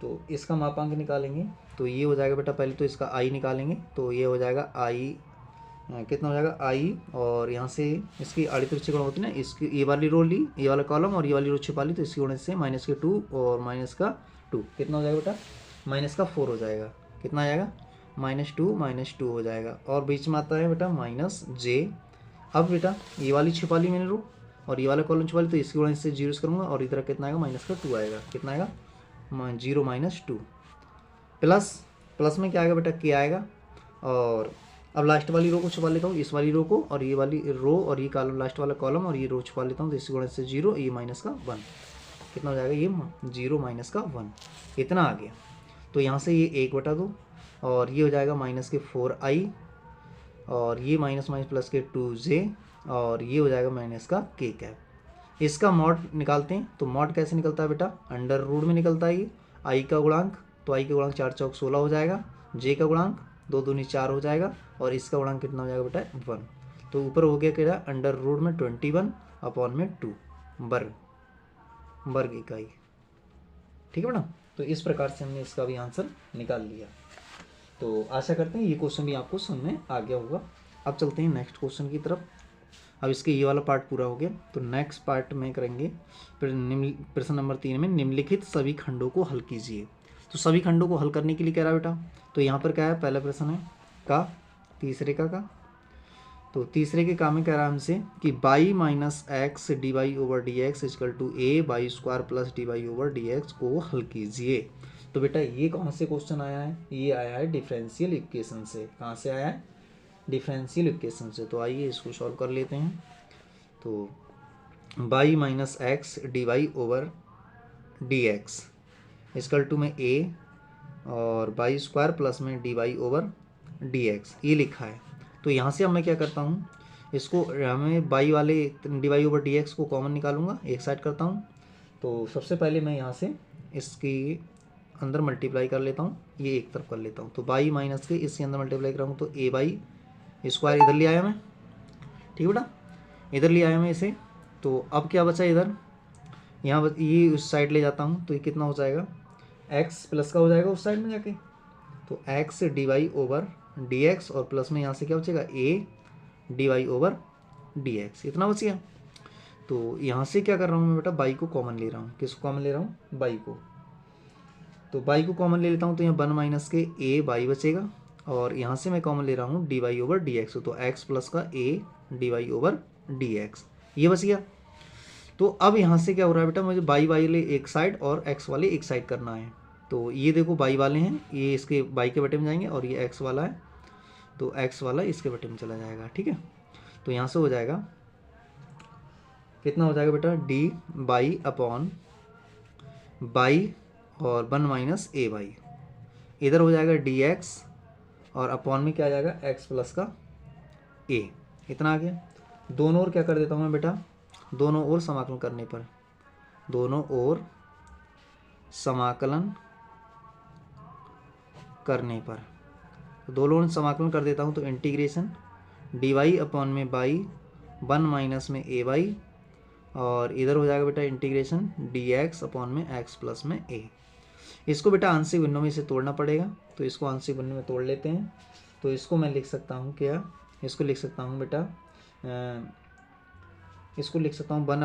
Speaker 1: तो इसका मापांक निकालेंगे तो ये हो जाएगा बेटा, पहले तो इसका आई निकालेंगे तो ये हो जाएगा आई, कितना हो जाएगा आई, और यहाँ से इसकी आड़ी तिरछी गुणा होती है ना, इसकी ये वाली रो ली, ये वाला कॉलम और ये वाली रो छिपा ली तो इसकी गुणे से माइनस के 2 और माइनस का 2 कितना हो जाएगा बेटा, माइनस का 4 हो जाएगा। कितना आ जाएगा, -2 हो जाएगा। और बीच में आता है बेटा -j। अब बेटा ये वाली छिपा ली मैंने रो और ये वाला कॉलम छिपा ली तो इसकी गुणे से 0 करूँगा और इधर कितना आएगा, माइनस का 2 आएगा। कितना आएगा, 0 - 2 प्लस में क्या आएगा बेटा, k आएगा। और अब लास्ट वाली रो को छुपा लेता हूँ, इस वाली रो को, और ये वाली रो और ये कॉलम, लास्ट वाला कॉलम और ये रो छुपा लेता हूँ तो इसी गुणे से 0, ये माइनस का 1। कितना हो जाएगा, ये 0 माइनस का 1, इतना आ गया। तो यहाँ से ये 1/2 और ये हो जाएगा माइनस के 4i और ये माइनस माइनस प्लस के 2j और ये हो जाएगा माइनस का k कैप। इसका मॉड निकालते हैं, तो मॉड कैसे निकलता है बेटा, अंडर रूट में निकलता है ये i का गुणांक, तो i का गुणांक 4 चौक 16 हो जाएगा, j का गुणांक 2 दूनी 4 हो जाएगा और इसका गुणांक कितना हो जाएगा बेटा 1। तो ऊपर हो गया क्या, अंडर रूट में 21 अपॉन में 2 वर्ग इकाई। ठीक है बेटा, तो इस प्रकार से हमने इसका भी आंसर निकाल लिया। तो आशा करते हैं ये क्वेश्चन भी आपको समझ में आ गया होगा। अब चलते हैं नेक्स्ट क्वेश्चन की तरफ। अब इसके ये वाला पार्ट पूरा हो गया, तो नेक्स्ट पार्ट में करेंगे फिर प्रश्न नंबर 3 में निम्नलिखित सभी खंडों को हल कीजिए। तो सभी खंडों को हल करने के लिए कह रहा है बेटा, तो यहाँ पर क्या है, पहला प्रश्न है का, तीसरे का तो तीसरे के काम में कह रहा है हमसे कि y minus x d y over d x equal to a y square plus d y over d x को हल कीजिए। तो बेटा ये कहाँ से क्वेश्चन आया है, ये आया है डिफरेंशियल इक्वेशन से। कहाँ से आया है, डिफरेंशियल इक्वेशन से। तो आइए इसको सॉल्व कर लेते हैं। तो y minus x d y over d x equal to में ए और बाई स्क्वायर प्लस में d y over d x ये लिखा है। तो यहाँ से अब मैं क्या करता हूँ, इसको हमें बाई वाले d y over d x को कॉमन निकालूंगा, एक साइड करता हूँ। तो सबसे पहले मैं यहाँ से इसके अंदर मल्टीप्लाई कर लेता हूँ, ये एक तरफ कर लेता हूँ। तो बाई माइनस के इसके अंदर मल्टीप्लाई कराऊँ तो ए बाई स्क्वायर इधर ले आया मैं, ठीक है बेटा, इधर ले आया मैं इसे। तो अब क्या बचा इधर, यहाँ ये उस साइड ले जाता हूँ तो ये कितना हो जाएगा, एक्स प्लस का हो जाएगा उस साइड में जाके। तो x d y over d x और प्लस में यहाँ से क्या बचेगा, a d y over d x, इतना बच गया। तो यहाँ से क्या कर रहा हूँ मैं बेटा, बाई को कॉमन ले रहा हूँ। किसको कॉमन ले रहा हूँ, बाई को। तो बाई को कॉमन ले लेता हूँ तो यहाँ 1 माइनस के ए बाई बचेगा और यहाँ से मैं कॉमन ले रहा हूँ d y over d x, तो एक्स प्लस का a d y over d x, ये बच गया। तो अब यहाँ से क्या हो रहा है बेटा, मुझे बाई वाले एक साइड और एक्स वाले एक साइड करना है। तो ये देखो बाई वाले हैं, ये इसके बाई के बटे में जाएंगे और ये एक्स वाला है तो एक्स वाला इसके बटे में चला जाएगा। ठीक है, तो यहाँ से हो जाएगा कितना हो जाएगा बेटा, डी बाई अपॉन बाई और 1 माइनस ए बाई, इधर हो जाएगा डी एक्स और अपॉन में क्या आ जाएगा, एक्स प्लस का ए, इतना आ गया। दोनों ओर क्या कर देता हूँ मैं बेटा, दोनों ओर समाकलन करने पर, दोनों ओर समाकलन करने पर दोनों समाकलन कर देता हूँ तो इंटीग्रेशन डी वाई अपॉन में बाई 1 माइनस में ए वाई और इधर हो जाएगा बेटा इंटीग्रेशन डी एक्स अपॉन में एक्स प्लस में ए। इसको बेटा आंशिक भिन्नों में से तोड़ना पड़ेगा, तो इसको आंशिक भिन्नों में तोड़ लेते हैं। तो इसको मैं लिख सकता हूँ क्या, इसको लिख सकता हूँ बेटा, इसको लिख सकता हूँ 1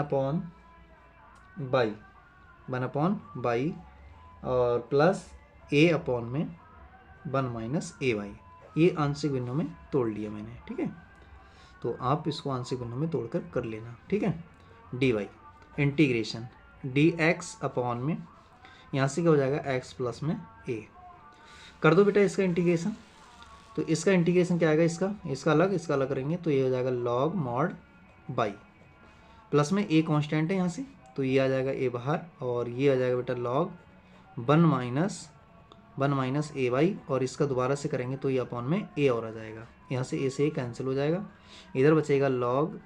Speaker 1: अपॉन बाई और प्लस ए अपॉन में 1 माइनस ए वाई, ये आंशिक भिन्नों में तोड़ लिया मैंने। ठीक है, तो आप इसको आंशिक भिन्नों में तोड़कर कर लेना। ठीक है, d y integration d x upon में यहाँ से क्या हो जाएगा, एक्स प्लस में ए, कर दो बेटा इसका इंटीग्रेशन। तो इसका इंटीग्रेशन क्या आएगा, इसका अलग करेंगे तो ये हो जाएगा लॉग मॉड बाई, प्लस में ए कांस्टेंट है यहाँ से तो ये आ जाएगा ए बाहर और ये आ जाएगा बेटा लॉग 1 माइनस ए वाई और इसका दोबारा से करेंगे तो ये अपॉन में ए और आ जाएगा, यहाँ से ए से ए कैंसिल हो जाएगा, इधर बचेगा लॉग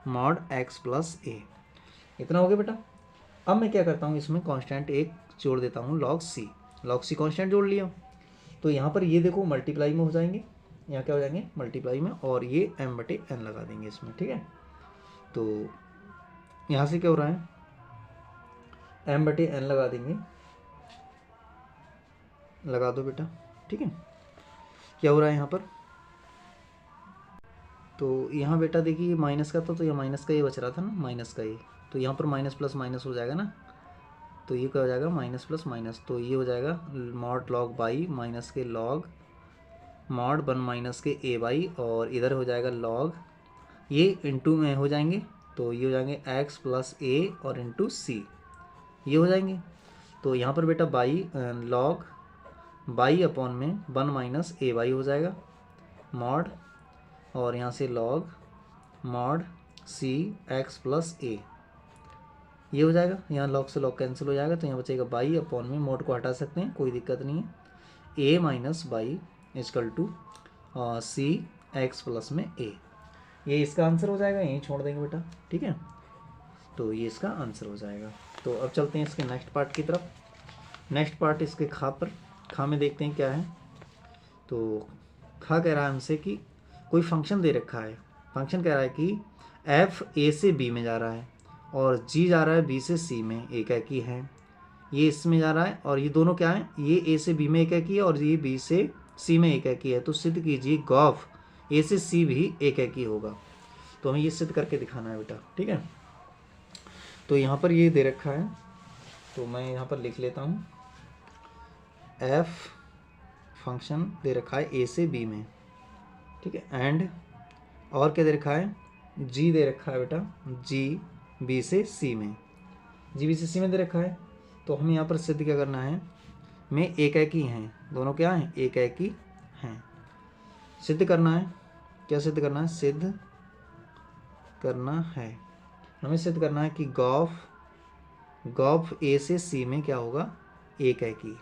Speaker 1: मॉड एक्स प्लस ए, इतना हो गया बेटा। अब मैं क्या करता हूँ, इसमें कांस्टेंट एक जोड़ देता हूँ लॉग सी कांस्टेंट जोड़ लिया। तो यहाँ पर ये देखो मल्टीप्लाई में हो जाएंगे, यहाँ क्या हो जाएंगे मल्टीप्लाई में और ये m बटे n लगा देंगे इसमें। ठीक है, तो यहाँ से क्या हो रहा है, m बटे n लगा देंगे, लगा दो बेटा। ठीक है, क्या हो रहा है यहाँ पर, तो यहाँ बेटा देखिए माइनस का था तो ये माइनस का ये बच रहा था ना, माइनस का ये, तो यहाँ पर माइनस प्लस माइनस हो जाएगा ना, तो ये क्या हो जाएगा माइनस प्लस माइनस, तो ये हो जाएगा मॉड लॉग बाई माइनस के लॉग मॉड 1 माइनस के ए बाई और इधर हो जाएगा लॉग, ये इंटू में हो जाएंगे तो ये हो जाएंगे एक्स प्लस ए और इंटू सी, ये हो जाएंगे। तो यहाँ पर बेटा बाई लॉग बाई अपॉन में 1 माइनस ए बाई हो जाएगा मॉड और यहाँ से log mod c x plus a, ये हो जाएगा, यहाँ लॉग से लॉग कैंसिल हो जाएगा तो यहाँ बचेगा बाई अपॉन में, मोड को हटा सकते हैं कोई दिक्कत नहीं है, a minus by equal to c x plus में ए, ये इसका आंसर हो जाएगा, यहीं छोड़ देंगे बेटा, ठीक है। तो ये इसका आंसर हो जाएगा। तो अब चलते हैं इसके नेक्स्ट पार्ट की तरफ। नेक्स्ट पार्ट इसके खा पर, खा में देखते हैं क्या है। तो खा कह रहा है हमसे कि कोई फंक्शन दे रखा है, फंक्शन कह रहा है कि एफ ए से बी में जा रहा है और जी जा रहा है बी से सी में, एक एक ही है। ये इसमें जा रहा है और ये दोनों क्या है, ये ए से बी में एक एक ही है और ये बी से सी में एक एक ही है। तो सिद्ध कीजिए गॉफ ए से सी भी एक एक ही होगा। तो हमें ये सिद्ध करके दिखाना है बेटा, ठीक है। तो यहाँ पर ये दे रखा है, तो मैं यहाँ पर लिख लेता हूँ, एफ फंक्शन दे रखा है ए से बी में, ठीक है। एंड और क्या दे रखा है, जी दे रखा है बेटा, जी बी से सी में, जी बी से सी में दे रखा है। तो हमें यहाँ पर सिद्ध क्या करना है, में एक एक ही हैं, दोनों क्या हैं, एक एक ही हैं। सिद्ध करना है, क्या सिद्ध करना है, सिद्ध करना है, हमें सिद्ध करना है कि गॉफ ए से सी में क्या होगा, एक एक ही,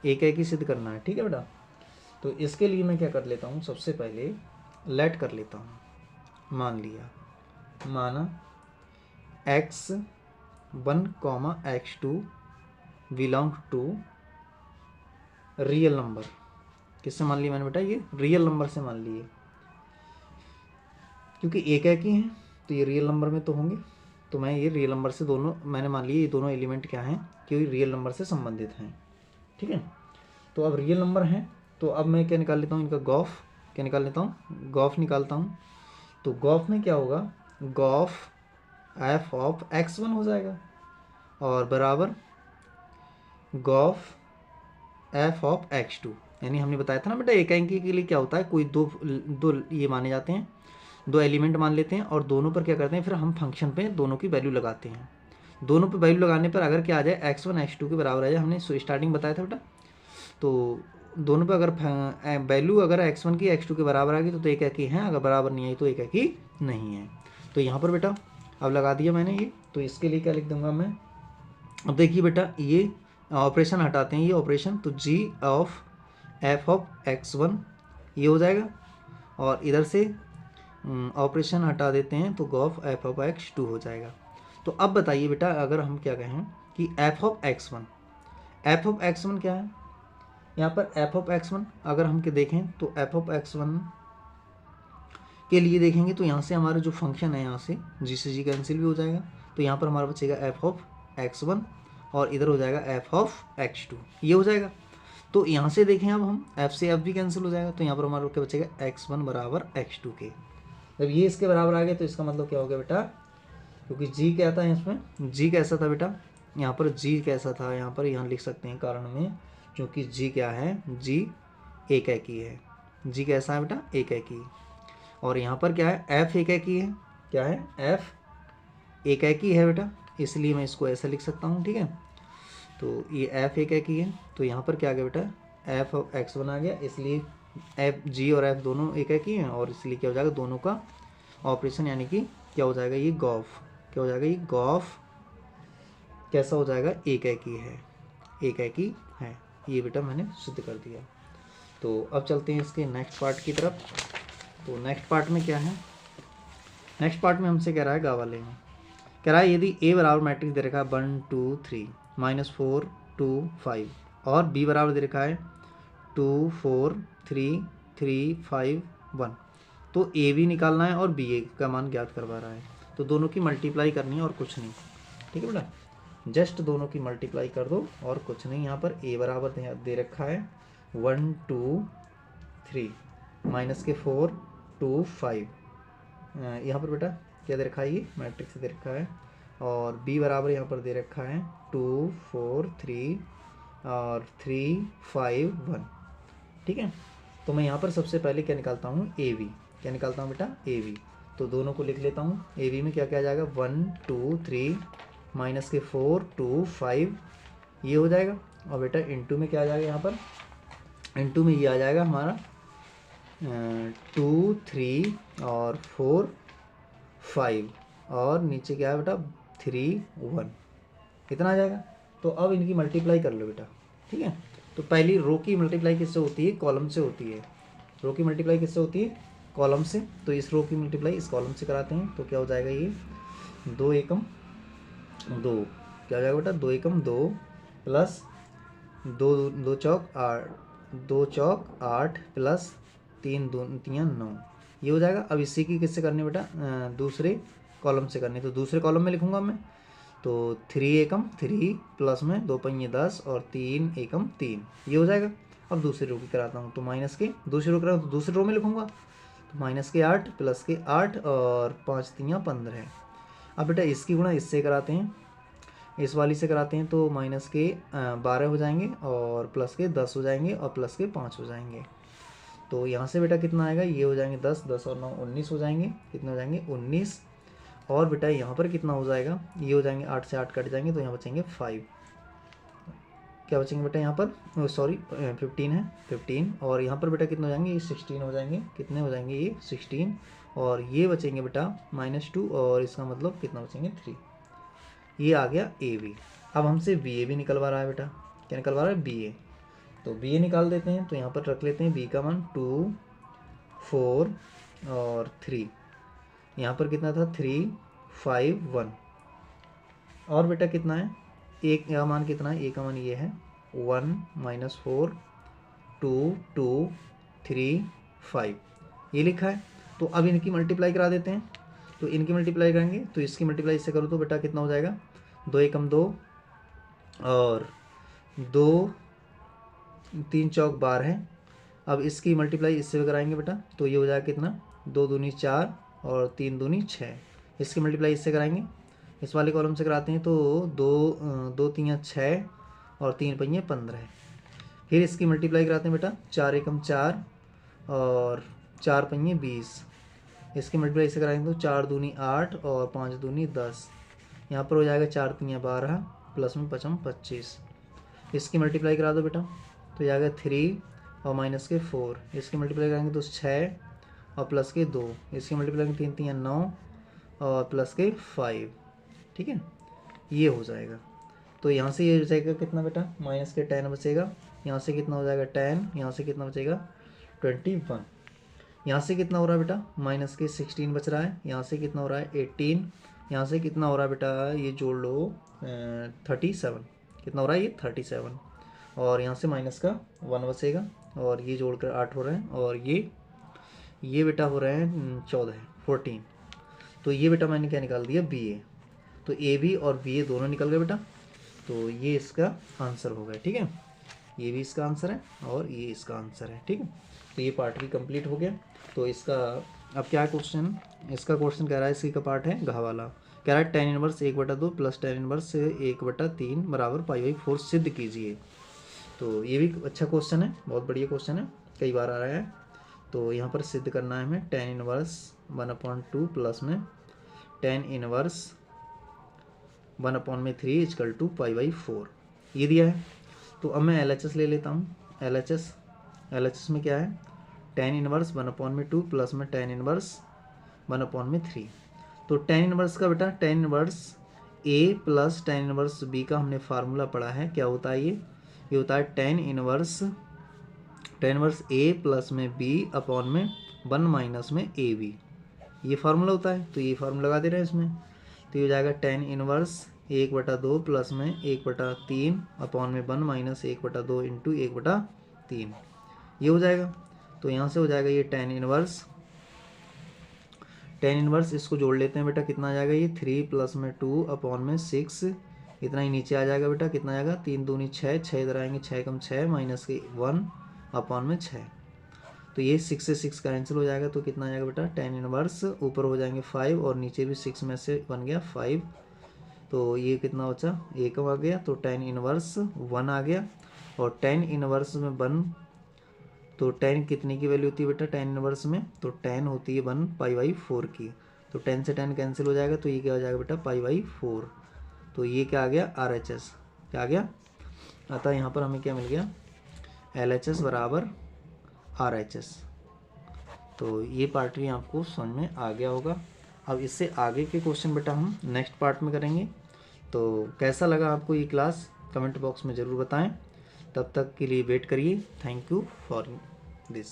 Speaker 1: एक एक ही सिद्ध करना है, ठीक है बेटा। तो इसके लिए मैं क्या कर लेता हूँ, सबसे पहले लेट कर लेता हूँ, मान लिया, माना x1, x2 belong to real number. किससे मान लिया मैंने बेटा, ये रियल नंबर से मान लिए, क्योंकि एक एक ही हैं तो ये रियल नंबर में तो होंगे। तो मैं ये रियल नंबर से दोनों मैंने मान लिए, ये दोनों एलिमेंट क्या हैं, कि रियल नंबर से संबंधित हैं, ठीक है। तो अब रियल नंबर हैं, तो अब मैं क्या निकाल लेता हूँ, इनका गॉफ क्या निकाल लेता हूँ, गॉफ निकालता हूँ। तो गॉफ में क्या होगा, गॉफ एफ ऑफ x1 हो जाएगा और बराबर गॉफ एफ ऑफ x2। यानी हमने बताया था ना बेटा, एक अंकी के लिए क्या होता है, कोई दो ये माने जाते हैं, दो एलिमेंट मान लेते हैं और दोनों पर क्या करते हैं, फिर हम फंक्शन पे दोनों की वैल्यू लगाते हैं। दोनों पे वैल्यू लगाने पर अगर क्या आ जाए, x1 x2 के बराबर आ जाए, हमने स्टार्टिंग बताया था बेटा। तो दोनों पे अगर वैल्यू अगर x1 की x2 के बराबर आ गई तो एक एक ही हैं, अगर बराबर नहीं आई तो एक एक ही नहीं है। तो यहाँ पर बेटा अब लगा दिया मैंने ये, तो इसके लिए क्या लिख दूंगा मैं, अब देखिए बेटा ये ऑपरेशन हटाते हैं, ये ऑपरेशन, तो जी ऑफ एफ ऑफ x1 ये हो जाएगा और इधर से ऑपरेशन हटा देते हैं तो गॉफ एफ ऑफ x2 हो जाएगा। तो अब बताइए बेटा, अगर हम क्या कहें कि एफ ऑफ x1 क्या है, यहाँ पर एफ ऑफ x1 अगर हम के देखें तो एफ ऑफ x1 के लिए देखेंगे तो यहाँ से हमारा जो फंक्शन है, यहाँ से जी से जी कैंसिल भी हो जाएगा, तो यहाँ पर हमारा बचेगा एफ ऑफ x1 और इधर हो जाएगा एफ ऑफ x2, ये हो जाएगा। तो यहाँ से देखें अब हम f से f भी कैंसिल हो जाएगा, तो यहाँ पर हमारा क्या बचेगा, x1 बराबर x2 के। जब ये इसके बराबर आ गया तो इसका मतलब क्या हो गया बेटा, क्योंकि g क्या था इसमें, g कैसा था बेटा, यहाँ पर g कैसा था, यहाँ पर यहाँ लिख सकते हैं कारण में, क्योंकि g क्या है, g एक एक ही है, g कैसा है बेटा, एक एक ही। और यहाँ पर क्या है, f एक एक ही है, क्या है, f एक एक ही है बेटा, इसलिए मैं इसको ऐसा लिख सकता हूँ, ठीक है। तो ये f एक एक ही है, तो यहाँ पर क्या आ गया बेटा, f ऑफ x1 आ गया, इसलिए f g और f दोनों एक एक ही हैं और इसलिए क्या हो जाएगा, दोनों का ऑपरेशन यानी कि क्या हो जाएगा, ये गॉफ क्या हो जाएगा, ये गॉफ कैसा हो जाएगा, एक एक ही है, एक एक ही है। ये बेटा मैंने सिद्ध कर दिया। तो अब चलते हैं इसके नेक्स्ट पार्ट की तरफ। तो नेक्स्ट पार्ट में क्या है, नेक्स्ट पार्ट में हमसे कह रहा है गा वाले में, कह रहा है यदि ए बराबर मैट्रिक्स दे रखा है 1 2 3 -4 2 5 और बी बराबर दे रखा है 2 4 3 3 5 1, तो ए भी निकालना है और बी ए का मान ज्ञात करवा रहा है। तो दोनों की मल्टीप्लाई करनी है और कुछ नहीं, ठीक है बेटा, जस्ट दोनों की मल्टीप्लाई कर दो और कुछ नहीं। यहाँ पर ए बराबर दे रखा है 1 2 3 माइनस के 4 2 5, यहाँ पर बेटा क्या दे रखा है, ये मैट्रिक्स दे रखा है, और b बराबर यहाँ पर दे रखा है 2 4 3 और 3 5 1, ठीक है। तो मैं यहाँ पर सबसे पहले क्या निकालता हूँ, ए बी, क्या निकालता हूँ बेटा, ए बी। तो दोनों को लिख लेता हूँ, ए बी में क्या क्या आ जाएगा, 1 2 3 माइनस के 4 2 5 ये हो जाएगा, और बेटा इनटू में क्या आ जाएगा, यहाँ पर इनटू में ये आ जाएगा हमारा 2 3 और 4 5 और नीचे क्या है बेटा 3 1, इतना आ जाएगा। तो अब इनकी मल्टीप्लाई कर लो बेटा, ठीक है। तो पहली रो की मल्टीप्लाई किससे होती है, कॉलम से होती है, रो की मल्टीप्लाई किससे होती है? कॉलम से। तो इस रो की मल्टीप्लाई इस कॉलम से कराते हैं, तो क्या हो जाएगा ये 2 एकम 2, क्या हो जाएगा बेटा 2 एकम 2 प्लस 2 चौक 8, 2 चौक 8 प्लस 3 3 9, ये हो जाएगा। अब इसी की किससे करनी बेटा? दूसरे कॉलम से करनी, तो दूसरे कॉलम में लिखूंगा मैं, तो 3 एकम 3 प्लस में 2 पंजे 10 और 3 एकम 3, ये हो जाएगा। अब दूसरी रो की कराता हूँ, तो माइनस के दूसरी रो कराऊँ तो दूसरी रो में लिखूंगा, तो माइनस के 8 प्लस के 8 और 5 3 15। अब बेटा इसकी गुणा इससे कराते हैं, इस वाली से कराते हैं, तो माइनस के 12 हो जाएंगे और प्लस के 10 हो जाएंगे और प्लस के 5 हो जाएंगे। तो यहाँ से बेटा कितना आएगा? ये हो जाएंगे 10, 10 और 9 19 हो जाएंगे। कितने हो जाएंगे? 19। और बेटा यहाँ पर कितना हो जाएगा? ये हो जाएंगे 8 से 8 कट जाएंगे, तो यहाँ बचेंगे 5। क्या बचेंगे बेटा यहाँ पर? सॉरी 15 है, 15। और यहाँ पर बेटा कितने हो जाएंगे? ये 16 हो जाएंगे। कितने हो जाएंगे? ये 16। और ये बचेंगे बेटा -2, और इसका मतलब कितना बचेंगे? 3। ये आ गया ए बी। अब हमसे बी ए भी निकलवा रहा है बेटा। क्या निकलवा रहा है? बी ए। तो बी ए निकाल देते हैं, तो यहाँ पर रख लेते हैं बी का मान 2 4 और 3। यहाँ पर कितना था? 3 5 1। और बेटा कितना है? ए का मान कितना है? ए का मान ये है 1 -4 2 2 3 5, ये लिखा है। तो अब इनकी मल्टीप्लाई करा देते हैं, तो इनकी मल्टीप्लाई करेंगे, तो इसकी मल्टीप्लाई इससे करो तो बेटा कितना हो जाएगा? 2 एकम 2 और 2 3 चौक 12 है। अब इसकी मल्टीप्लाई इससे भी कराएंगे बेटा, तो ये हो जाएगा कितना? 2 दूनी 4 और 3 दूनी 6। इसकी मल्टीप्लाई इससे कराएंगे, इस वाले कॉलम से कराते हैं, तो 2 3 6 और 3 पंजे 15 है। फिर इसकी मल्टीप्लाई कराते हैं बेटा, 4 एकम 4 और 4 पंजे 20। इसकी मल्टीप्लाई इससे कराएंगे, तो 4 दूनी 8 और 5 दूनी 10। यहाँ पर हो जाएगा 4 3 12 प्लस में 5 25। इसकी मल्टीप्लाई करा दो बेटा, तो ये आ गया 3 और माइनस के 4। इसकी मल्टीप्लाई करेंगे तो 6 और प्लस के 2। इसकी मल्टीप्लाई करेंगे 3 3 9 और प्लस के 5। ठीक है, ये हो जाएगा। तो यहाँ से ये बचेगा कितना बेटा? माइनस के 10 बचेगा। यहाँ से कितना हो जाएगा? 10। यहाँ से कितना बचेगा? 21। यहाँ से कितना हो रहा है बेटा? माइनस के 16 बच रहा है। यहाँ से कितना हो रहा है? 18। यहाँ से कितना हो रहा है बेटा? ये जोड़ लो 37। कितना हो रहा है? ये 37। और यहाँ से माइनस का 1 बचेगा, और ये जोड़कर 8 हो रहे हैं, और ये बेटा हो रहे हैं 14। तो ये बेटा मैंने क्या निकाल दिया? बी ए। तो ए बी और बी ए दोनों निकल गए बेटा। तो ये इसका आंसर हो गया। ठीक है, ये भी इसका आंसर है और ये इसका आंसर है। ठीक है, तो ये पार्ट भी कंप्लीट हो गया। तो इसका अब क्या क्वेश्चन? इसका क्वेश्चन कह रहा है, इसी का पार्ट है घ वाला। कह रहा है tan inverse 1/2 plus tan inverse 1/3 बराबर π/4 सिद्ध कीजिए। तो ये भी अच्छा क्वेश्चन है, बहुत बढ़िया क्वेश्चन है, कई बार आ रहा है। तो यहाँ पर सिद्ध करना है हमें tan इनवर्स 1/2 प्लस में tan इनवर्स 1/3 इक्वल टू π/4, ये दिया है। तो अब मैं LHS ले लेता हूँ। LHS में क्या है? tan इनवर्स 1/2 प्लस में tan इनवर्स 1/3। तो tan इनवर्स का बेटा tan inverse A plus tan inverse B का हमने फार्मूला पढ़ा है। क्या होता है ये होता है tan इनवर्स A प्लस में B अपॉन में 1 माइनस में AB, ये फार्मूला होता है। तो ये फार्मूला लगा दे रहे हैं इसमें। तो ये हो जाएगा tan इनवर्स 1/2 प्लस में 1/3 अपॉन में 1 माइनस 1/2 इंटू 1/3, ये हो जाएगा। तो यहाँ से हो जाएगा ये tan इनवर्स इसको जोड़ लेते हैं बेटा, कितना आ जाएगा? ये 3 प्लस में 2 अपॉन में 6, इतना ही नीचे आ जाएगा बेटा। कितना आएगा? 3 दूनी 6, 6 इधर आएंगे, 6 कम 6 माइनस के 1 अपॉन में 6। तो ये 6 से 6 कैंसिल हो जाएगा, तो कितना आ जाएगा बेटा? tan इनवर्स ऊपर हो जाएंगे 5 और नीचे भी 6 में से बन गया 5। तो ये कितना बचा? 1 आ गया, तो tan इनवर्स 1 आ गया। और tan इनवर्स में 1, तो tan कितने की वैल्यू होती है बेटा tan इनवर्स में? तो tan होती है 1 π/4 की। तो 10 से 10 कैंसिल हो जाएगा, तो ये क्या हो जाएगा बेटा? π/4। तो ये क्या आ गया? RHS। क्या आ गया? अतः यहाँ पर हमें क्या मिल गया? LHS बराबर RHS। तो ये पार्ट भी आपको समझ में आ गया होगा। अब इससे आगे के क्वेश्चन बेटा हम नेक्स्ट पार्ट में करेंगे। तो कैसा लगा आपको ये क्लास? कमेंट बॉक्स में ज़रूर बताएं। तब तक के लिए वेट करिए। Thank you for this.